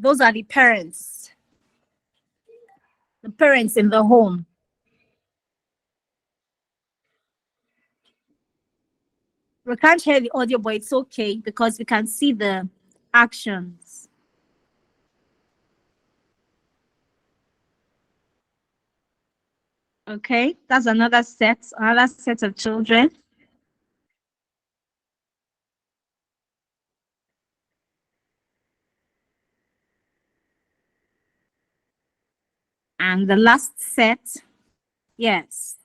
Those are the parents in the home. We can't hear the audio, but it's okay because we can see the actions. Okay, that's another set of children. And the last set, yes.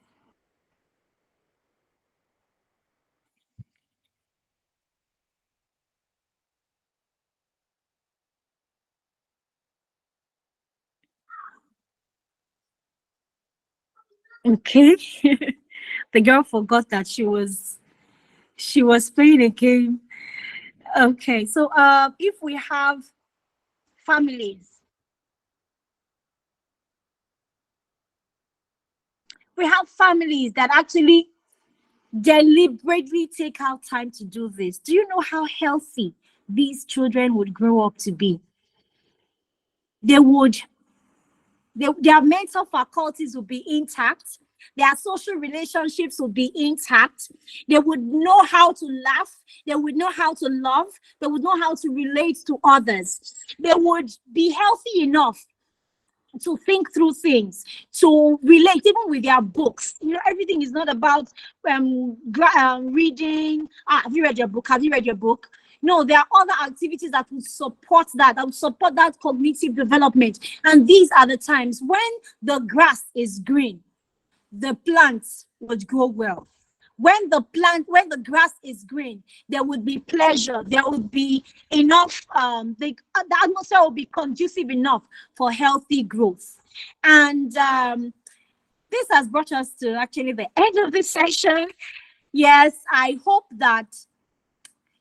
Okay. The girl forgot that she was playing a game. Okay, so if we have families, that actually deliberately take out time to do this, do you know how healthy these children would grow up to be? They would, their mental faculties would be intact. Their social relationships would be intact. They would know how to laugh. They would know how to love. They would know how to relate to others. They would be healthy enough to think through things, to relate even with their books. You know, everything is not about reading. Have you read your book? Have you read your book? No, there are other activities that will support that cognitive development. And these are the times when the grass is green, the plants would grow well. When the grass is green, there would be pleasure. There would be enough, the atmosphere will be conducive enough for healthy growth. And this has brought us to actually the end of this session. Yes, I hope that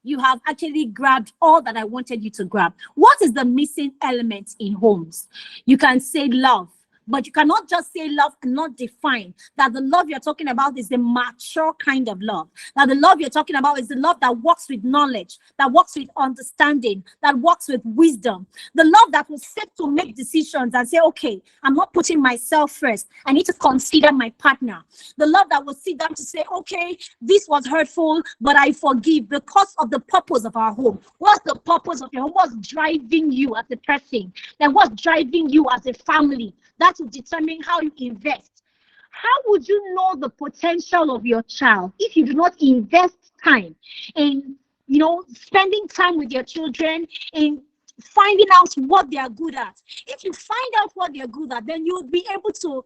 you have actually grabbed all that I wanted you to grab. What is the missing element in homes? You can say love, but you cannot just say love and not define that the love you're talking about is the mature kind of love. That the love you're talking about is the love that works with knowledge, that works with understanding, that works with wisdom. The love that will sit to make decisions and say, okay, I'm not putting myself first. I need to consider my partner. The love that will sit down to say, okay, this was hurtful, but I forgive because of the purpose of our home. What's the purpose of your home? What's driving you as a person? Then what's driving you as a family? That will determine how you invest. How would you know the potential of your child if you do not invest time in, spending time with your children, in finding out what they are good at? If you find out what they're good at, then you'll be able to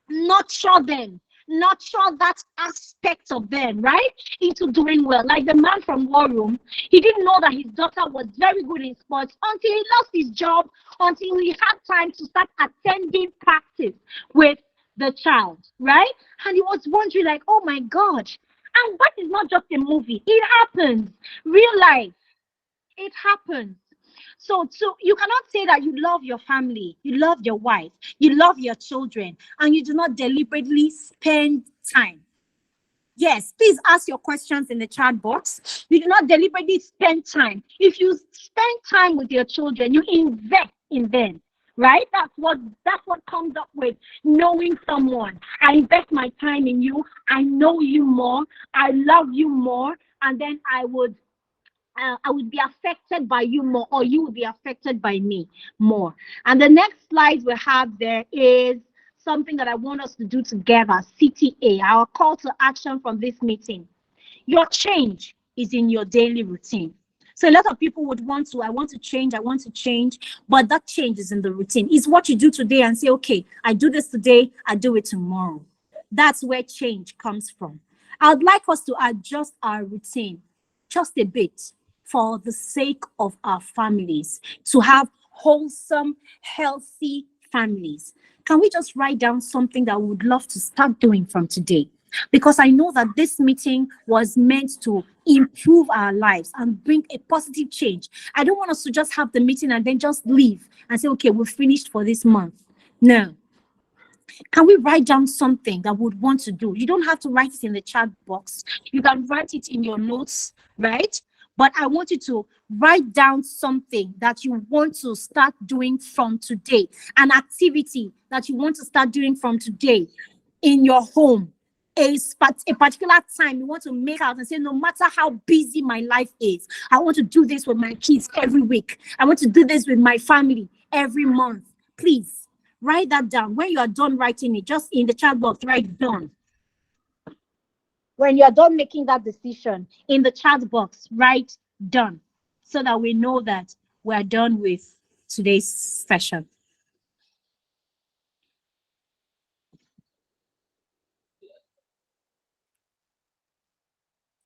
nurture them, nurture that aspect of them, right, into doing well. Like the man from War Room, he didn't know that his daughter was very good in sports until he lost his job, until he had time to start attending practice with the child, right? And he was wondering, like, oh my God. And that is not just a movie. It happens. Real life. It happens. So you cannot say that you love your family, you love your wife, you love your children, and you do not deliberately spend time. Yes, please ask your questions in the chat box. You do not deliberately spend time. If you spend time with your children, you invest in them, right? That's what comes up with knowing someone. I invest my time in you. I know you more. I love you more, and then I would be affected by you more, or you will be affected by me more. And the next slide we have there is something that I want us to do together, CTA, our call to action from this meeting. Your change is in your daily routine. So a lot of people would I want to change, but that change is in the routine. It's what you do today and say, okay, I do this today, I do it tomorrow. That's where change comes from. I'd like us to adjust our routine just a bit for the sake of our families, to have wholesome, healthy families. Can we just write down something that we would love to start doing from today? Because I know that this meeting was meant to improve our lives and bring a positive change. I don't want us to just have the meeting and then just leave and say, okay, we're finished for this month. No. Can we write down something that we would want to do? You don't have to write it in the chat box. You can write it in your notes, right? But I want you to write down something that you want to start doing from today, an activity that you want to start doing from today in your home, a particular time you want to make out and say, no matter how busy my life is, I want to do this with my kids every week. I want to do this with my family every month. Please write that down. When you are done writing it, just in the chat box, write done. When you are done making that decision, in the chat box, write done, so that we know that we are done with today's session.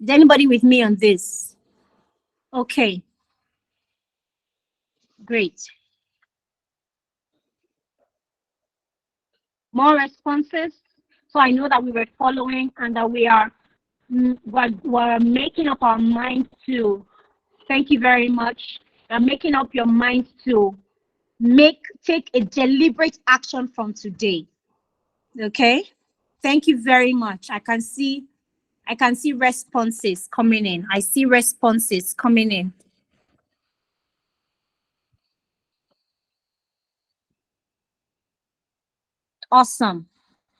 Is anybody with me on this? Okay. Great. More responses? So I know that we were following and that we're making up our minds to, thank you very much, making up your minds to take a deliberate action from today. Okay, thank you very much. I can see responses coming in. I see responses coming in. Awesome.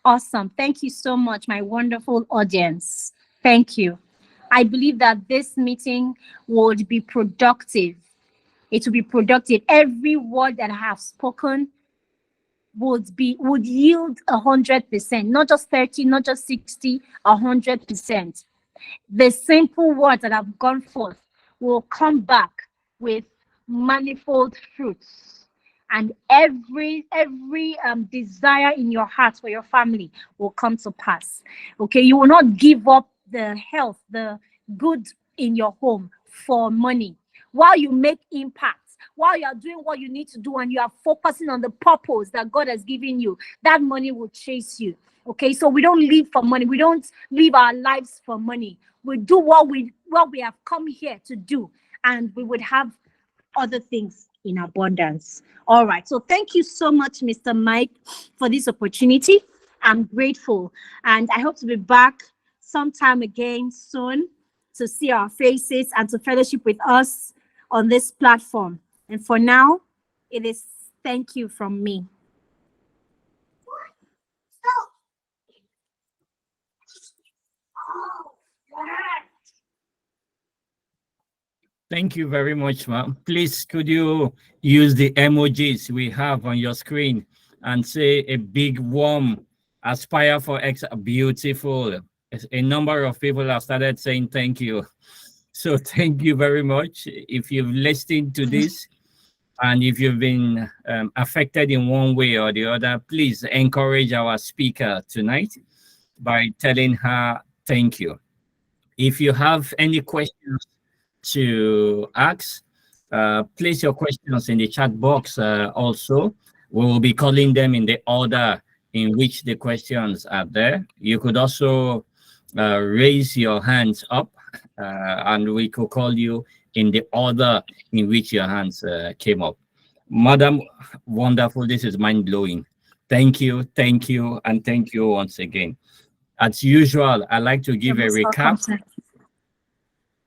Awesome. Thank you so much, my wonderful audience. Thank you. I believe that this meeting would be productive. It will be productive. Every word that I have spoken would yield 100%, not just 30, not just 60, 100%. The simple words that have gone forth will come back with manifold fruits, and every desire in your heart for your family will come to pass. Okay, you will not give up the health, the good in your home for money. While you make impact, while you are doing what you need to do and you are focusing on the purpose that God has given you, that money will chase you. Okay, so we don't live for money. We don't live our lives for money. We do what we have come here to do, and we would have other things in abundance. All right, so thank you so much, Mr. Mike, for this opportunity. I'm grateful, and I hope to be back sometime again soon to see our faces and to fellowship with us on this platform. And for now, it is thank you from me. Thank you very much, ma'am. Please, could you use the emojis we have on your screen and say a big warm Aspire for X, beautiful. A number of people have started saying thank you. So thank you very much. If you've listened to this and if you've been affected in one way or the other, please encourage our speaker tonight by telling her thank you. If you have any questions to ask, place your questions in the chat box also. We will be calling them in the order in which the questions are there. You could also raise your hands up and we could call you in the order in which your hands came up. Madam, wonderful. This is mind-blowing. Thank you, and thank you once again. As usual, I like to give a recap.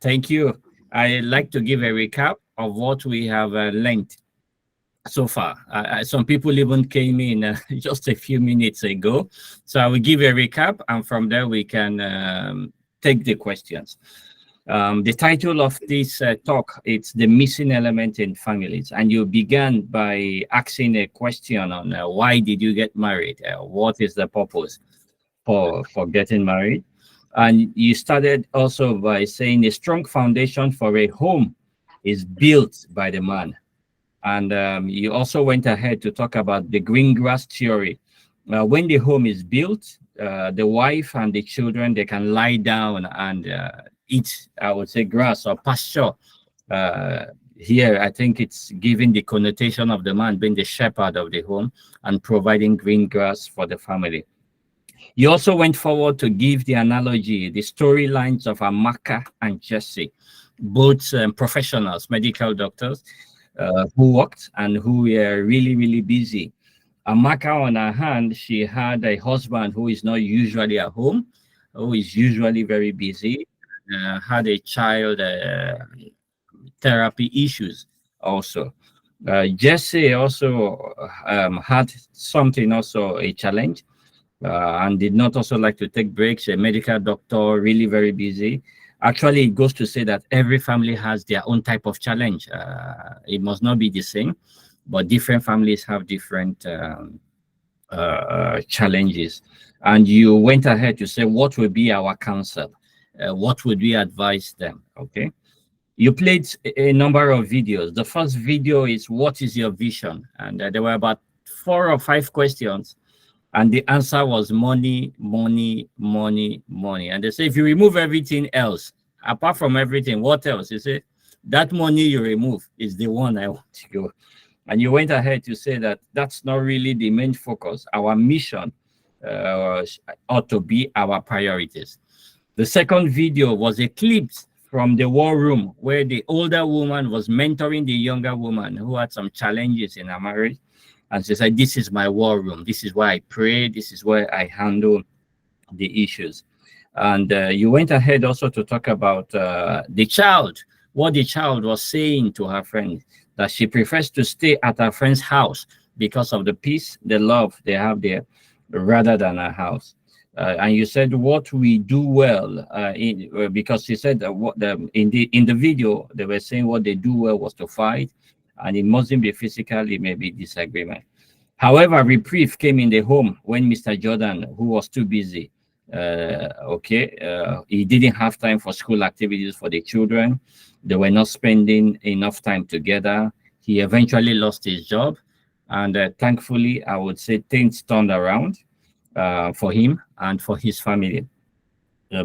Thank you. I like to give a recap of what we have learned so far. Some people even came in just a few minutes ago. So I will give a recap, and from there we can take the questions. The title of this talk, it's the missing element in families. And you began by asking a question on why did you get married? What is the purpose for getting married? And you started also by saying a strong foundation for a home is built by the man. And you also went ahead to talk about the green grass theory. When the home is built, the wife and the children, they can lie down and eat, I would say, grass or pasture. Here, I think it's giving the connotation of the man being the shepherd of the home and providing green grass for the family. You also went forward to give the analogy, the storylines of Amaka and Jesse, both professionals, medical doctors, who worked and who were really, really busy. Amaka, on her hand, she had a husband who is not usually at home, who is usually very busy, had a child therapy issues also. Jesse also had something, also a challenge. And did not also like to take breaks. A medical doctor, really very busy. Actually, it goes to say that every family has their own type of challenge. It must not be the same, but different families have different challenges. And you went ahead to say, what would be our counsel? What would we advise them? Okay. You played a number of videos. The first video is, what is your vision? And there were about 4 or 5 questions. And the answer was money, money, money, money. And they say, if you remove everything else, apart from everything, what else? You say, that money you remove is the one I want to go. And you went ahead to say that that's not really the main focus. Our mission ought to be our priorities. The second video was a clip from the war room where the older woman was mentoring the younger woman who had some challenges in her marriage. And she said, this is my war room. This is where I pray. This is where I handle the issues. And you went ahead also to talk about the child, what the child was saying to her friend, that she prefers to stay at her friend's house because of the peace, the love they have there, rather than her house. And you said what we do well, because you said in the video they were saying what they do well was to fight, and it mustn't be physical, it may be disagreement. However, reprieve came in the home when Mr. Jordan, who was too busy, he didn't have time for school activities for the children. They were not spending enough time together. He eventually lost his job, and thankfully, I would say things turned around for him and for his family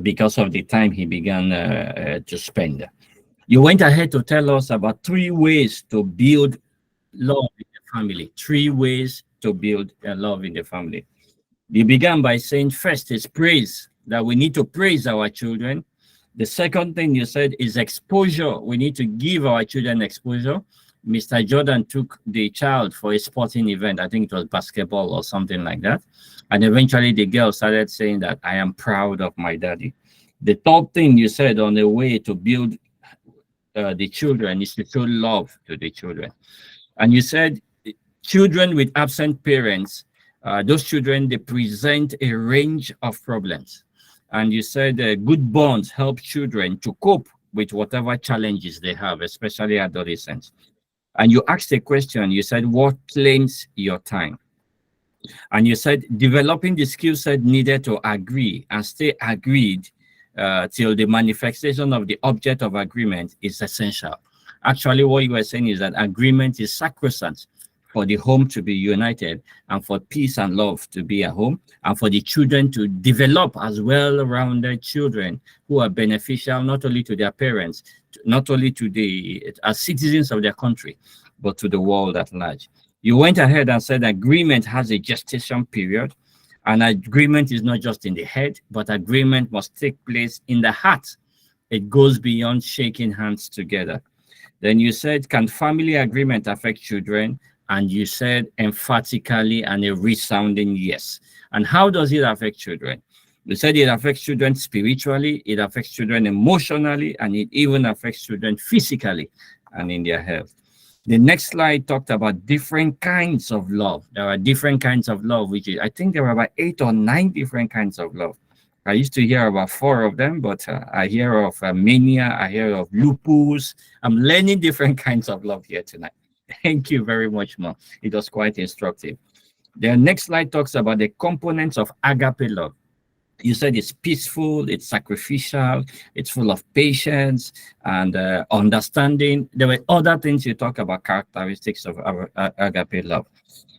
because of the time he began to spend. You went ahead to tell us about 3 ways to build love in the family. 3 ways to build love in the family. You began by saying first is praise, that we need to praise our children. The second thing you said is exposure. We need to give our children exposure. Mr. Jordan took the child for a sporting event. I think it was basketball or something like that. And eventually the girl started saying that I am proud of my daddy. The third thing you said on the way to build the children is to show love to the children. And you said children with absent parents, those children, they present a range of problems. And you said good bonds help children to cope with whatever challenges they have, especially adolescents. And you asked a question, you said, what claims your time? And you said developing the skill set needed to agree and stay agreed till the manifestation of the object of agreement is essential. Actually, what you were saying is that agreement is sacrosanct for the home to be united and for peace and love to be at home and for the children to develop as well-rounded children who are beneficial not only to their parents, not only to as citizens of their country, but to the world at large. You went ahead and said agreement has a gestation period, and agreement is not just in the head, but agreement must take place in the heart. It goes beyond shaking hands together. Then you said, can family agreement affect children? And you said emphatically and a resounding yes. And how does it affect children? You said it affects children spiritually, it affects children emotionally, and it even affects children physically and in their health. The next slide talked about different kinds of love. There are different kinds of love, which is, I think there are about 8 or 9 different kinds of love. I used to hear about 4 of them, but I hear of mania, I hear of lupus. I'm learning different kinds of love here tonight. Thank you very much, Ma. It was quite instructive. The next slide talks about the components of agape love. You said it's peaceful, it's sacrificial, it's full of patience and understanding. There were other things you talk about, characteristics of our agape love.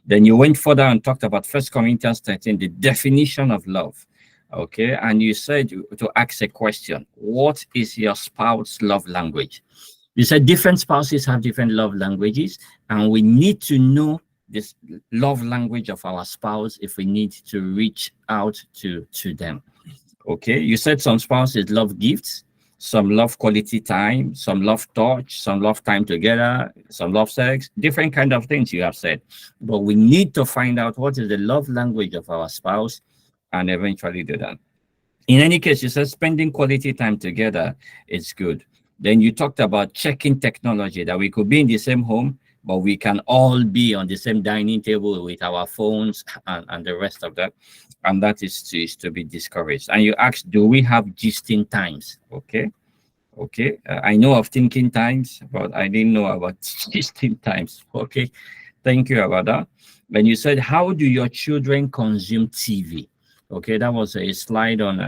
Then you went further and talked about 1 Corinthians 13, the definition of love. Okay, and you said to ask a question, what is your spouse's love language? You said different spouses have different love languages, and we need to know this love language of our spouse if we need to reach out to them. Okay, you said some spouses love gifts, some love quality time, some love touch, some love time together, some love sex, different kind of things you have said. But we need to find out what is the love language of our spouse and eventually do that. In any case, you said spending quality time together is good. Then you talked about checking technology, that we could be in the same home, but we can all be on the same dining table with our phones and the rest of that. And that is to be discouraged. And you asked, do we have gisting times? Okay. I know of thinking times, but I didn't know about gisting times. Okay. Thank you about that. Then you said, how do your children consume TV? Okay, that was a slide on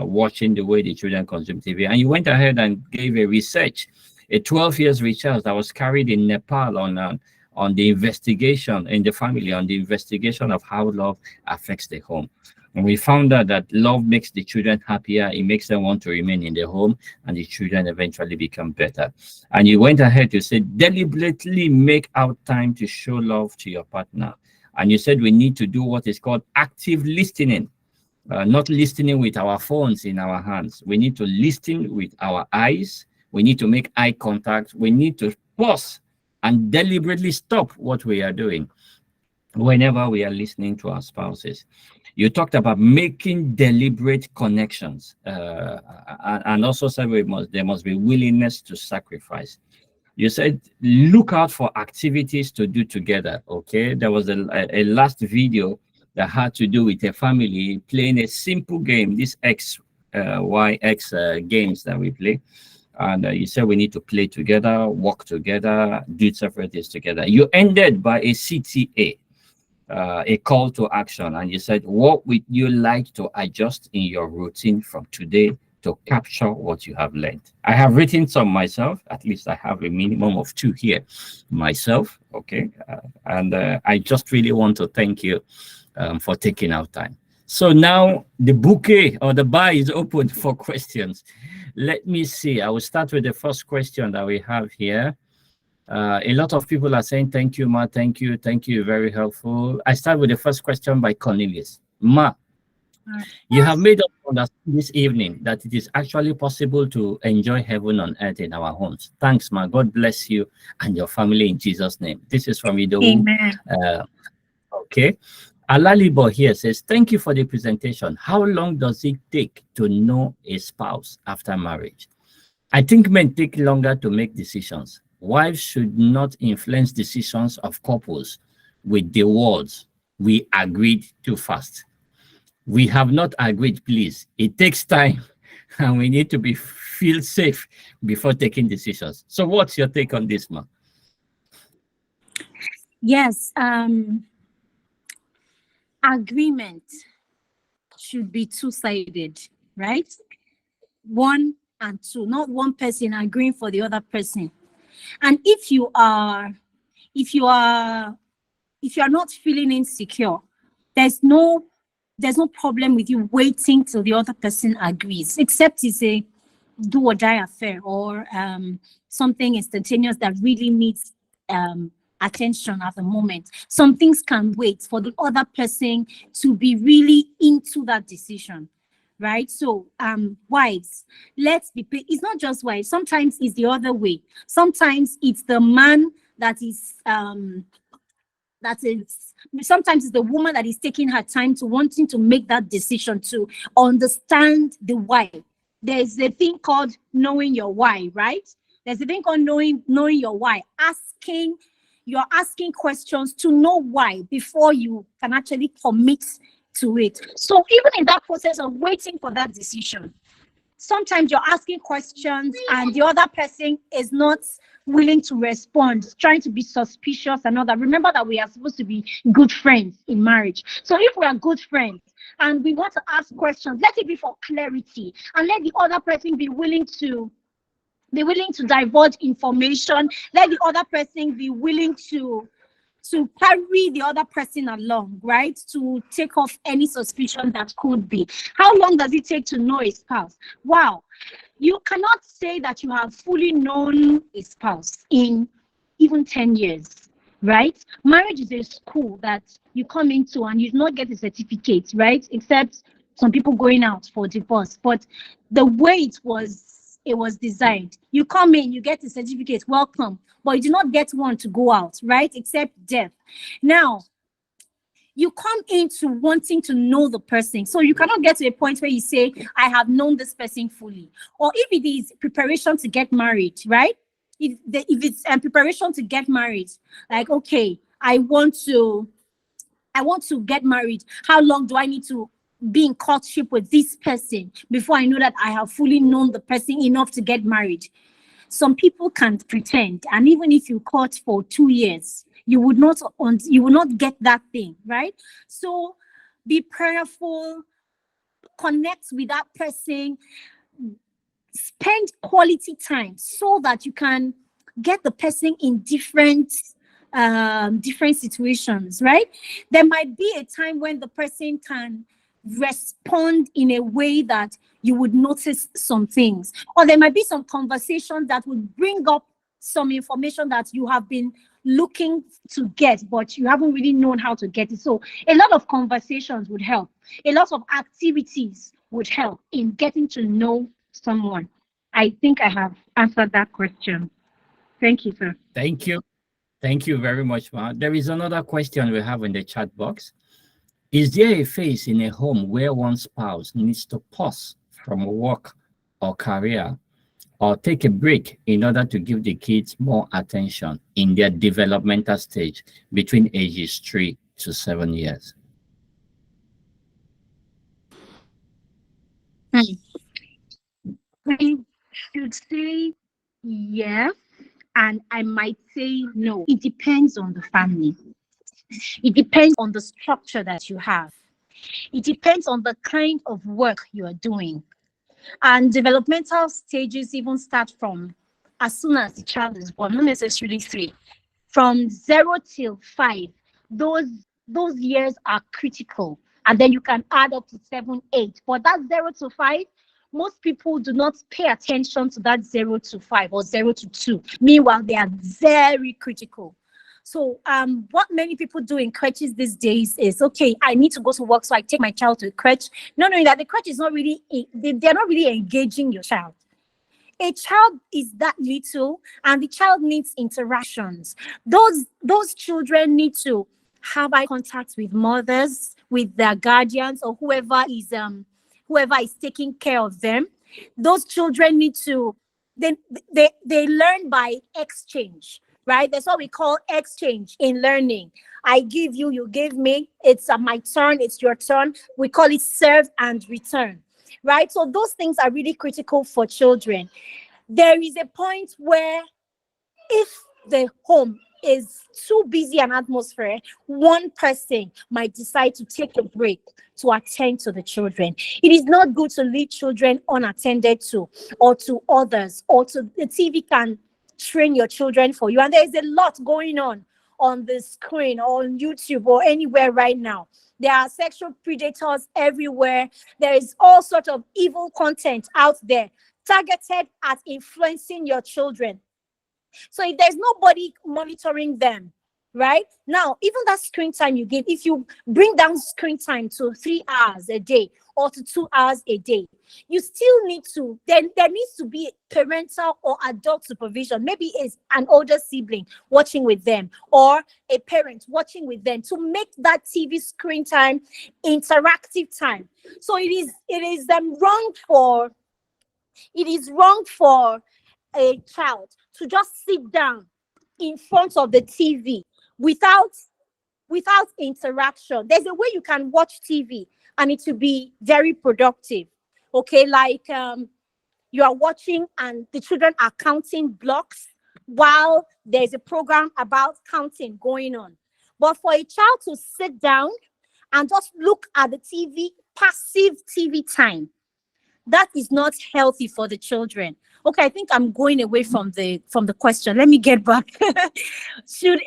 watching the way the children consume TV. And you went ahead and gave a research, a 12 years research that was carried in Nepal on the investigation in the family, on the investigation of how love affects the home. And we found out that love makes the children happier, it makes them want to remain in the home, and the children eventually become better. And you went ahead to say, deliberately make out time to show love to your partner. And you said we need to do what is called active listening, not listening with our phones in our hands. We need to listen with our eyes. We need to make eye contact. We need to pause and deliberately stop what we are doing whenever we are listening to our spouses. You talked about making deliberate connections, and also said there must be willingness to sacrifice. You said look out for activities to do together. Okay, there was a last video that had to do with a family playing a simple game, this X, Y, X games that we play. And you said we need to play together, work together, do separate things together. You ended by a CTA, a call to action. And you said, what would you like to adjust in your routine from today to capture what you have learned? I have written some myself. At least I have a minimum of 2 here myself. Okay. And I just really want to thank you for taking out time. So now the bouquet or the bar is open for questions. Let me see. I will start with the first question that we have here. A lot of people are saying, thank you, Ma, thank you, very helpful. I start with the first question by Cornelius. Ma, you have made us understand this evening that it is actually possible to enjoy heaven on earth in our homes. Thanks, Ma. God bless you and your family in Jesus' name. This is from Ido. Amen. Okay. Alalibo here says, thank you for the presentation. How long does it take to know a spouse after marriage? I think men take longer to make decisions. Wives should not influence decisions of couples with the words, we agreed too fast. We have not agreed, please. It takes time and we need to feel safe before taking decisions. So what's your take on this, Ma? Yes, agreement should be two-sided, right? 1 and 2, not one person agreeing for the other person. And if you are not feeling insecure, there's no problem with you waiting till the other person agrees, except it's a do or die affair or something instantaneous that really needs attention at the moment. Some things can wait for the other person to be really into that decision, right? So wives, let's be, it's not just wives, sometimes it's the other way. Sometimes it's the man sometimes it's the woman that is taking her time to wanting to make that decision, to understand the why. There's a thing called knowing your why, right? There's a thing called knowing your why. You're asking questions to know why before you can actually commit to it. So even in that process of waiting for that decision, sometimes you're asking questions and the other person is not willing to respond, trying to be suspicious and all that. Remember that we are supposed to be good friends in marriage. So if we are good friends and we want to ask questions, let it be for clarity and let the other person be willing to divulge information. Let the other person be willing to carry the other person along, right? To take off any suspicion that could be. How long does it take to know a spouse? Wow. You cannot say that you have fully known a spouse in even 10 years, right? Marriage is a school that you come into and you do not get a certificate, right? Except some people going out for divorce. But the way it was designed, you come in, you get a certificate, welcome, but you do not get one to go out, right? Except death. Now, you come into wanting to know the person. So you cannot get to a point where you say, I have known this person fully. Or if it is preparation to get married, right? If it's preparation to get married, like, okay, I want to get married. How long do I need to be in courtship with this person before I know that I have fully known the person enough to get married? Some people can pretend, and even if you court for 2 years, you would not get that thing, right? So be prayerful, connect with that person, spend quality time so that you can get the person in different situations, right? There might be a time when the person can respond in a way that you would notice some things, or there might be some conversation that would bring up some information that you have been looking to get, but you haven't really known how to get it. So a lot of conversations would help. A lot of activities would help in getting to know someone. I think I have answered that question. Thank you, sir. Thank you. Thank you very much, Ma. There is another question we have in the chat box. Is there a phase in a home where one spouse needs to pause from work or career or take a break in order to give the kids more attention in their developmental stage between ages 3 to 7 years? I should say yes, and I might say no. It depends on the family. It depends on the structure that you have. It depends on the kind of work you are doing. And developmental stages even start from as soon as the child is born, not necessarily 3. From 0 till 5, those years are critical. And then you can add up to 7, 8. But that 0 to 5, most people do not pay attention to that 0 to 5 or 0 to 2. Meanwhile, they are very critical. So what many people do in crèches these days is, okay, I need to go to work, so I take my child to the crèche. Not knowing that the crèche is not really, they're not really engaging your child. A child is that little, and the child needs interactions. Those children need to have eye contact with mothers, with their guardians, or whoever is taking care of them. Those children need to, they learn by exchange. Right? That's what we call exchange in learning. I give you, you give me. It's my turn, it's your turn. We call it serve and return. Right? So those things are really critical for children. There is a point where if the home is too busy an atmosphere, one person might decide to take a break to attend to the children. It is not good to leave children unattended to, or to others, or to the TV can train your children for you. And there is a lot going on the screen or on YouTube or anywhere right now. There are sexual predators everywhere. There is all sorts of evil content out there targeted at influencing your children. So if there's nobody monitoring them, right? Now, even that screen time you give, if you bring down screen time to 3 hours a day or to 2 hours a day, you still need to, then there needs to be parental or adult supervision. Maybe it's an older sibling watching with them or a parent watching with them to make that TV screen time interactive time. So it is wrong for a child to just sit down in front of the TV without interaction. There's a way you can watch TV and it will be very productive. Okay, like you are watching and the children are counting blocks while there's a program about counting going on. But for a child to sit down and just look at the TV, passive TV time, that is not healthy for the children. Okay, I think I'm going away from the question. Let me get back. Should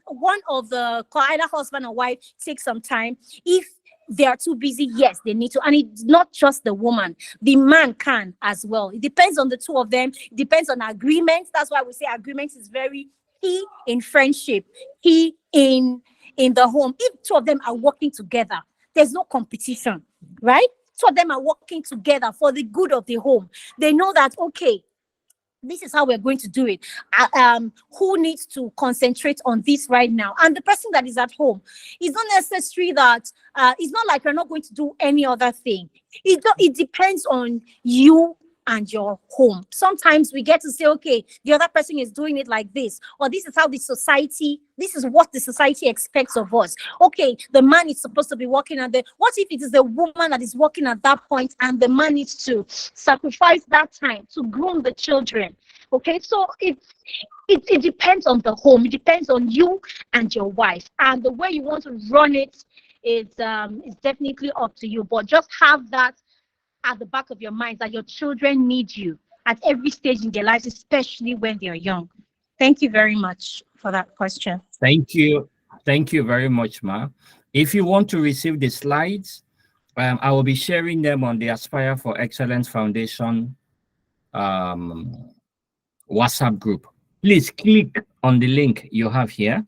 one of the either husband or wife take some time? If they are too busy, yes, they need to. And it's not just the woman, the man can as well. It depends on the two of them. It depends on agreements. That's why we say agreements is very key in friendship, key in the home. If two of them are working together, there's no competition, right? Two of them are working together for the good of the home. They know that, okay, this is how we're going to do it. Who needs to concentrate on this right now? And the person that is at home, it's not necessary that, it's not like you're not going to do any other thing. It depends on you and your home. Sometimes we get to say, okay, the other person is doing it like this, or this is how this is what the society expects of us. Okay, the man is supposed to be working at what if it is the woman that is working at that point and the man needs to sacrifice that time to groom the children? Okay, so it depends on the home. It depends on you and your wife, and the way you want to run it is definitely up to you. But just have that at the back of your mind, that your children need you at every stage in their lives, especially when they're young. Thank you very much for that question. Thank you. Thank you very much, Ma. If you want to receive the slides, I will be sharing them on the Aspire for Excellence Foundation WhatsApp group. Please click on the link you have here.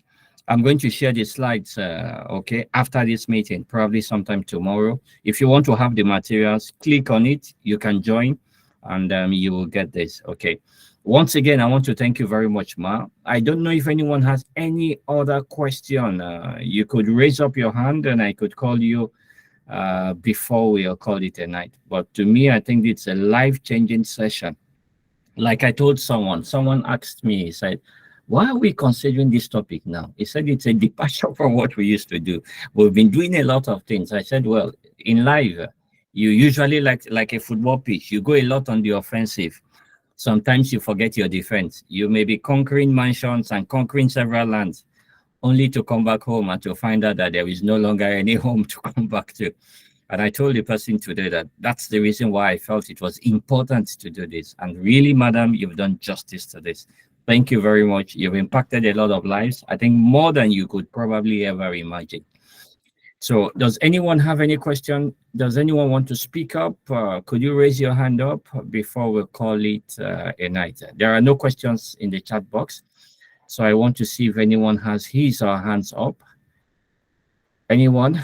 I'm going to share the slides, okay, after this meeting, probably sometime tomorrow. If you want to have the materials, click on it. You can join, and you will get this, okay. Once again, I want to thank you very much, Ma. I don't know if anyone has any other question. You could raise up your hand, and I could call you before we call it a night. But to me, I think it's a life-changing session. Like I told someone asked me, he said, why are we considering this topic now? He said it's a departure from what we used to do. We've been doing a lot of things. I said, well, in life, you usually like a football pitch. You go a lot on the offensive. Sometimes you forget your defense. You may be conquering mansions and conquering several lands, only to come back home and to find out that there is no longer any home to come back to. And I told the person today that that's the reason why I felt it was important to do this. And really, madam, you've done justice to this. Thank you very much. You've impacted a lot of lives. I think more than you could probably ever imagine. So does anyone have any question? Does anyone want to speak up? Could you raise your hand up before we call it a night? There are no questions in the chat box. So I want to see if anyone has his or her hands up. Anyone?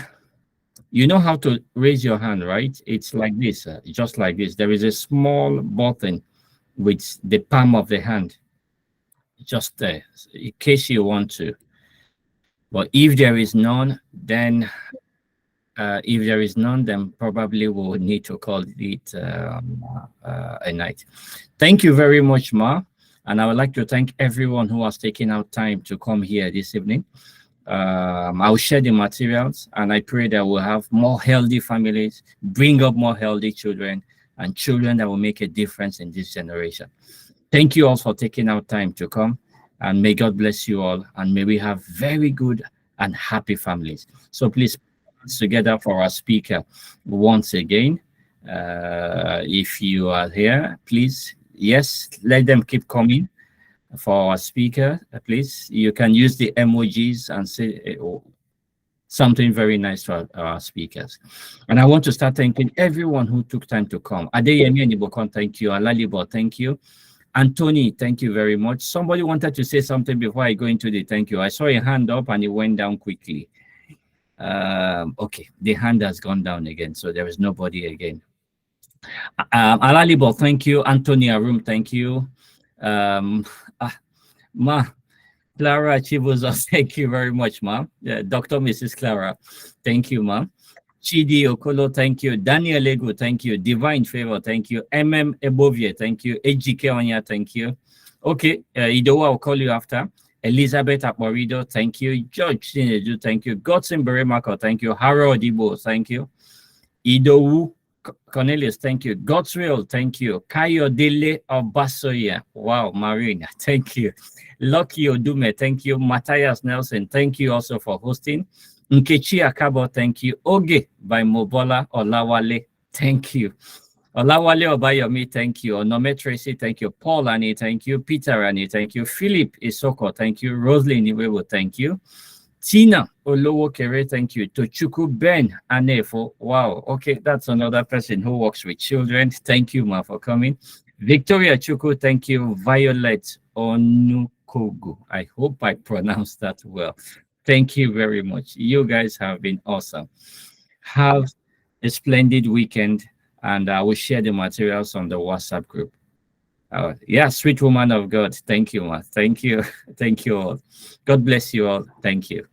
You know how to raise your hand, right? It's like this, just like this. There is a small button with the palm of the hand, just there, in case you want to. But if there is none, then probably we'll need to call it a night. Thank you very much, Ma. And I would like to thank everyone who has taken out time to come here this evening. I'll share the materials, and I pray that we'll have more healthy families, bring up more healthy children, and children that will make a difference in this generation. Thank you all for taking out time to come, and may God bless you all, and may we have very good and happy families. So please, together for our speaker once again. If you are here, please, yes, let them keep coming. For our speaker, please, you can use the emojis and say something very nice to our speakers. And I want to start thanking everyone who took time to come. Adeyemi Anibokon, thank you. Alalibo, thank you. Anthony, thank you very much. Somebody wanted to say something before I go into the thank you. I saw a hand up and it went down quickly. Okay, the hand has gone down again, so there is nobody again. Alalibo, thank you. Anthony Arum, thank you. Ma, Clara Chibuzo, thank you very much, Ma. Dr. Mrs. Clara, thank you, Ma. Chidi Okolo, thank you. Daniel Ego, thank you. Divine Favor, thank you. Ebovie, thank you. AGK Onya, thank you. Okay, Idowa, I'll call you after. Elizabeth Aporido, thank you. George Sinedu, thank you. Godson Beremako, thank you. Harold Ibo, thank you. Idowu Cornelius, thank you. Godswill, thank you. Kayo Dele of Basoya, wow, Marina, thank you. Lucky Odume, thank you. Matthias Nelson, thank you also for hosting. Nkechi Akabo, thank you. Oge by Mobola Olawale, thank you. Olawale Obayomi, thank you. Onome Tracy, thank you. Paul Ani, thank you. Peter Ani, thank you. Philip Isoko, thank you. Roslyn Iwewo, thank you. Tina Olowo Kere, thank you. Tochuku Ben Anefo, wow, okay, that's another person who works with children. Thank you, Ma, for coming. Victoria Chuku, thank you. Violet Onukogu, I hope I pronounced that well. Thank you very much. You guys have been awesome. Have a splendid weekend, and I will share the materials on the WhatsApp group. Yeah, sweet woman of God. Thank you, Ma. Thank you. Thank you all. God bless you all. Thank you.